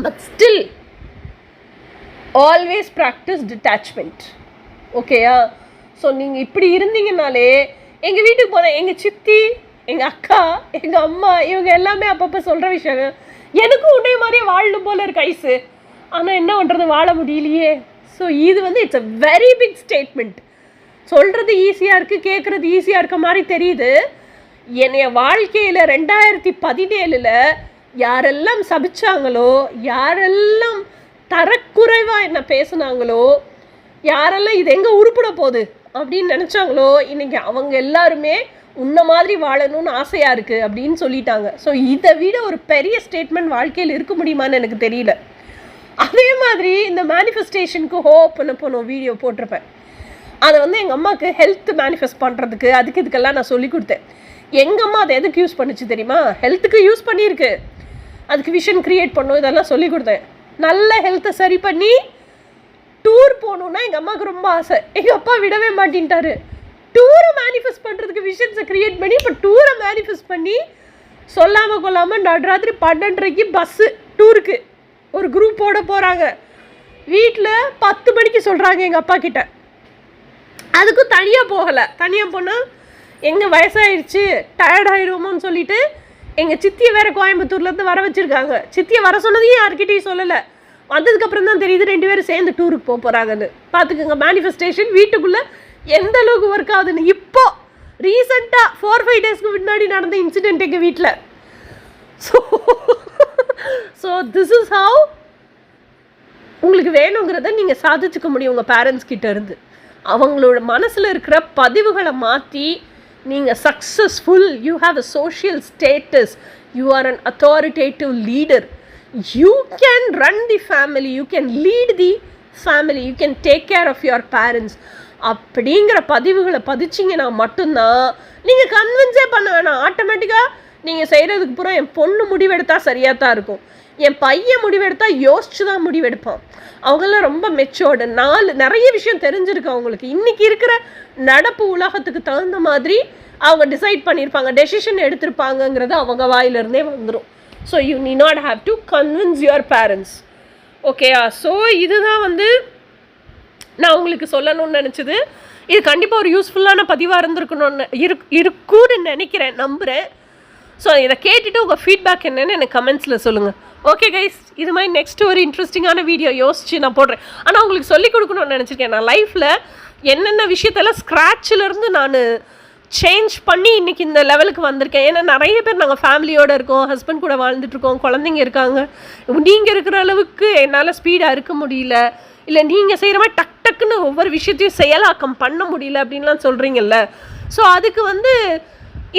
But still always practice detachment, ஓகேயா? ஸோ நீங்கள் இப்படி இருந்தீங்கனாலே, எங்கள் வீட்டுக்கு போனேன், எங்கள் சித்தி, எங்கள் அக்கா, எங்கள் அம்மா, இவங்க எல்லாமே அப்பப்போ சொல்கிற விஷயம், எனக்கும் உன்னை மாதிரியே வாழணும் போல இருக்கு ஐஸு, ஆனால் என்ன பண்ணுறது, வாழ முடியலையே. ஸோ இது வந்து it's a very big statement. சொல்கிறது ஈஸியாக இருக்குது, கேட்குறது ஈஸியாக இருக்க மாதிரி தெரியுது. என்னைய வாழ்க்கையில் 2017 யாரெல்லாம் சபிச்சாங்களோ, யாரெல்லாம் தரக்குறைவாக என்ன பேசுனாங்களோ, யாரெல்லாம் இது எங்கே உருப்பிட போகுது அப்படின்னு நினச்சாங்களோ, இன்றைக்கி அவங்க எல்லாருமே உன்ன மாதிரி வாழணும்னு ஆசையாக இருக்குது அப்படின்னு சொல்லிட்டாங்க. ஸோ இதை விட ஒரு பெரிய ஸ்டேட்மெண்ட் வாழ்க்கையில் இருக்க முடியுமான்னு எனக்கு தெரியல. அதே மாதிரி இந்த மேனிஃபெஸ்டேஷனுக்கு ஹோப் பண்ண போனோம் வீடியோ போட்டிருப்பேன். அதை வந்து எங்கள் அம்மாவுக்கு ஹெல்த் மேனிஃபெஸ்ட் பண்ணுறதுக்கு இதுக்கெல்லாம் நான் சொல்லி கொடுத்தேன். எங்கள் அம்மா அதை எதுக்கு யூஸ் பண்ணிச்சு தெரியுமா? ஹெல்த்துக்கு யூஸ் பண்ணியிருக்கு. அதுக்கு விஷன் க்ரியேட் பண்ணும், இதெல்லாம் சொல்லி கொடுத்தேன். நல்ல ஹெல்த்தை சரி பண்ணி டூர் போகணுன்னா எங்கள் அம்மாவுக்கு ரொம்ப ஆசை. எங்கள் அப்பா விடவே மாட்டேன்ட்டாரு. டூரை மேனிஃபெஸ்ட் பண்ணுறதுக்கு விஷன்ஸை க்ரியேட் பண்ணி இப்போ டூரை மேனிஃபெஸ்ட் பண்ணி சொல்லாமல் கொள்ளாமல் நடுராத்திரி 12:30 பஸ்ஸு டூருக்கு ஒரு குரூப்போடு போகிறாங்க. வீட்டில் 10 மணிக்கு சொல்கிறாங்க எங்கள் அப்பா கிட்ட. அதுக்கும் தனியாக போகலை. தனியாக போனால் எங்கள் வயசாகிடுச்சு, டயர்டாகிடுவோமோன்னு சொல்லிவிட்டு எங்கள் சித்தியை வேறு கோயம்புத்தூர்லேருந்து வர வச்சுருக்காங்க. சித்தியை வர சொன்னதையும் யார்கிட்டையும் சொல்லலை. வந்ததுக்கப்புறம் தான் தெரியுது 2 பேரும் சேர்ந்து டூருக்கு போகிறாங்கன்னு. பார்த்துக்கோங்க மேனிஃபெஸ்டேஷன் வீட்டுக்குள்ளே எந்த அளவுக்கு ஒர்க் ஆகுதுன்னு. இப்போ ரீசெண்டாக 4-5 டேஸ்க்கு முன்னாடி நடந்த இன்சிடெண்ட் எங்கள் வீட்டில். ஸோ திஸ் இஸ் ஹவ் உங்களுக்கு வேணுங்கிறத நீங்கள் சாதிச்சுக்க முடியும் உங்கள் பேரண்ட்ஸ் கிட்ட இருந்து. அவங்களோட மனசில் இருக்கிற பதிவுகளை மாற்றி நீங்கள் successful, you have a social status, you are an authoritative leader, you can run the family, you can lead the family, you can take care of your parents அப்படிங்கிற பதிவுகளை பதிச்சிங்கன்னா மட்டும்தான் நீங்கள் கன்வின்ஸே பண்ண வேணாம். ஆட்டோமேட்டிக்காக நீங்கள் செய்கிறதுக்கு பூரா என் பொண்ணு முடிவெடுத்தால் சரியாக தான் இருக்கும், என் பையன் முடிவெடுத்தால் யோசிச்சு தான் முடிவெடுப்பான், அவங்களாம் ரொம்ப மெச்சோர்டு, நிறைய விஷயம் தெரிஞ்சிருக்கு அவங்களுக்கு, இன்றைக்கி இருக்கிற நடப்பு உலகத்துக்கு தகுந்த மாதிரி அவங்க டிசைட் பண்ணியிருப்பாங்க, டெசிஷன் எடுத்திருப்பாங்கங்கிறது அவங்க வாயிலிருந்தே வந்துடும். ஸோ யூ நீ not have to convince your parents. ஓகேயா? ஸோ இதுதான் வந்து நான் உங்களுக்கு சொல்லணும்னு நினச்சது. இது கண்டிப்பாக ஒரு யூஸ்ஃபுல்லான பதிவாக இருந்திருக்கணும்னு இருக்குன்னு நினைக்கிறேன், நம்புகிறேன். ஸோ இதை கேட்டுட்டு உங்கள் ஃபீட்பேக் என்னென்னு எனக்கு கமெண்ட்ஸில் சொல்லுங்கள். ஓகே கைஸ், இது மாதிரி நெக்ஸ்ட்டு ஒரு இன்ட்ரெஸ்டிங்கான வீடியோ யோசித்து நான் போடுறேன். ஆனால் உங்களுக்கு சொல்லிக் கொடுக்கணும்னு நினச்சிருக்கேன். நான் லைஃப்பில் என்னென்ன விஷயத்தெல்லாம் ஸ்க்ராட்சிலேருந்து நான் சேஞ்ச் பண்ணி இன்றைக்கி இந்த லெவலுக்கு வந்திருக்கேன். ஏன்னா நிறைய பேர் நாங்கள் ஃபேமிலியோடு இருக்கோம், ஹஸ்பண்ட் கூட வாழ்ந்துட்டுருக்கோம், குழந்தைங்க இருக்காங்க. நீங்கள் இருக்கிற அளவுக்கு என்னால் ஸ்பீடாக இருக்க முடியல, இல்லை நீங்கள் செய்கிற மாதிரி டக்குன்னு ஒவ்வொரு விஷயத்தையும் செயலாக்கம் பண்ண முடியல அப்படின்லாம் சொல்கிறீங்கல்ல. ஸோ அதுக்கு வந்து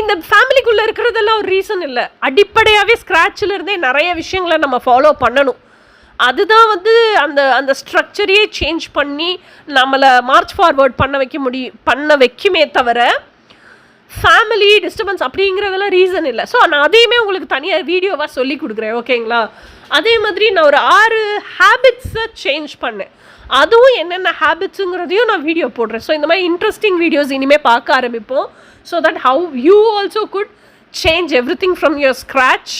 இந்த ஃபேமிலிக்குள்ளே இருக்கிறதெல்லாம் ஒரு ரீசன் இல்லை. அடிப்படையாகவே ஸ்க்ராட்சிலிருந்தே நிறைய விஷயங்களை நம்ம ஃபாலோ பண்ணணும். அதுதான் வந்து அந்த ஸ்ட்ரக்சரையே சேஞ்ச் பண்ணி நம்மளை மார்ச் ஃபார்வர்ட் பண்ண வைக்குமே தவிர ஃபேமிலி டிஸ்டர்பன்ஸ் அப்படிங்கிறதெல்லாம் ரீசன் இல்லை. ஸோ நான் அதையுமே உங்களுக்கு தனியாக வீடியோவாக சொல்லி கொடுக்குறேன். ஓகேங்களா? அதே மாதிரி நான் ஒரு 6 ஹேபிட்ஸை சேஞ்ச் பண்ணேன். அதுவும் என்னென்ன ஹேபிட்ஸுங்கிறதையும் நான் வீடியோ போடுறேன். ஸோ இந்த மாதிரி இன்ட்ரெஸ்டிங் வீடியோஸ் இனிமேல் பார்க்க ஆரம்பிப்போம். So that how you also good change every thing from your scratch.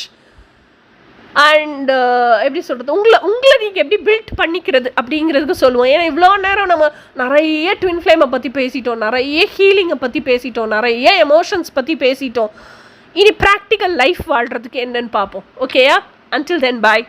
And எப்படி சொல்கிறது, உங்களை நீங்கள் எப்படி பில்ட் பண்ணிக்கிறது அப்படிங்கிறதுக்கு சொல்லுவோம். ஏன்னா இவ்வளோ நேரம் நம்ம நிறைய ட்வின் ஃப்ளேமை பற்றி பேசிட்டோம், நிறைய ஹீலிங்கை பற்றி பேசிட்டோம், நிறைய எமோஷன்ஸ் பற்றி பேசிட்டோம். இனி ப்ராக்டிக்கல் லைஃப் வாழ்கிறதுக்கு என்னன்னு பார்ப்போம். ஓகேயா? அன்டில் தென் பாய்.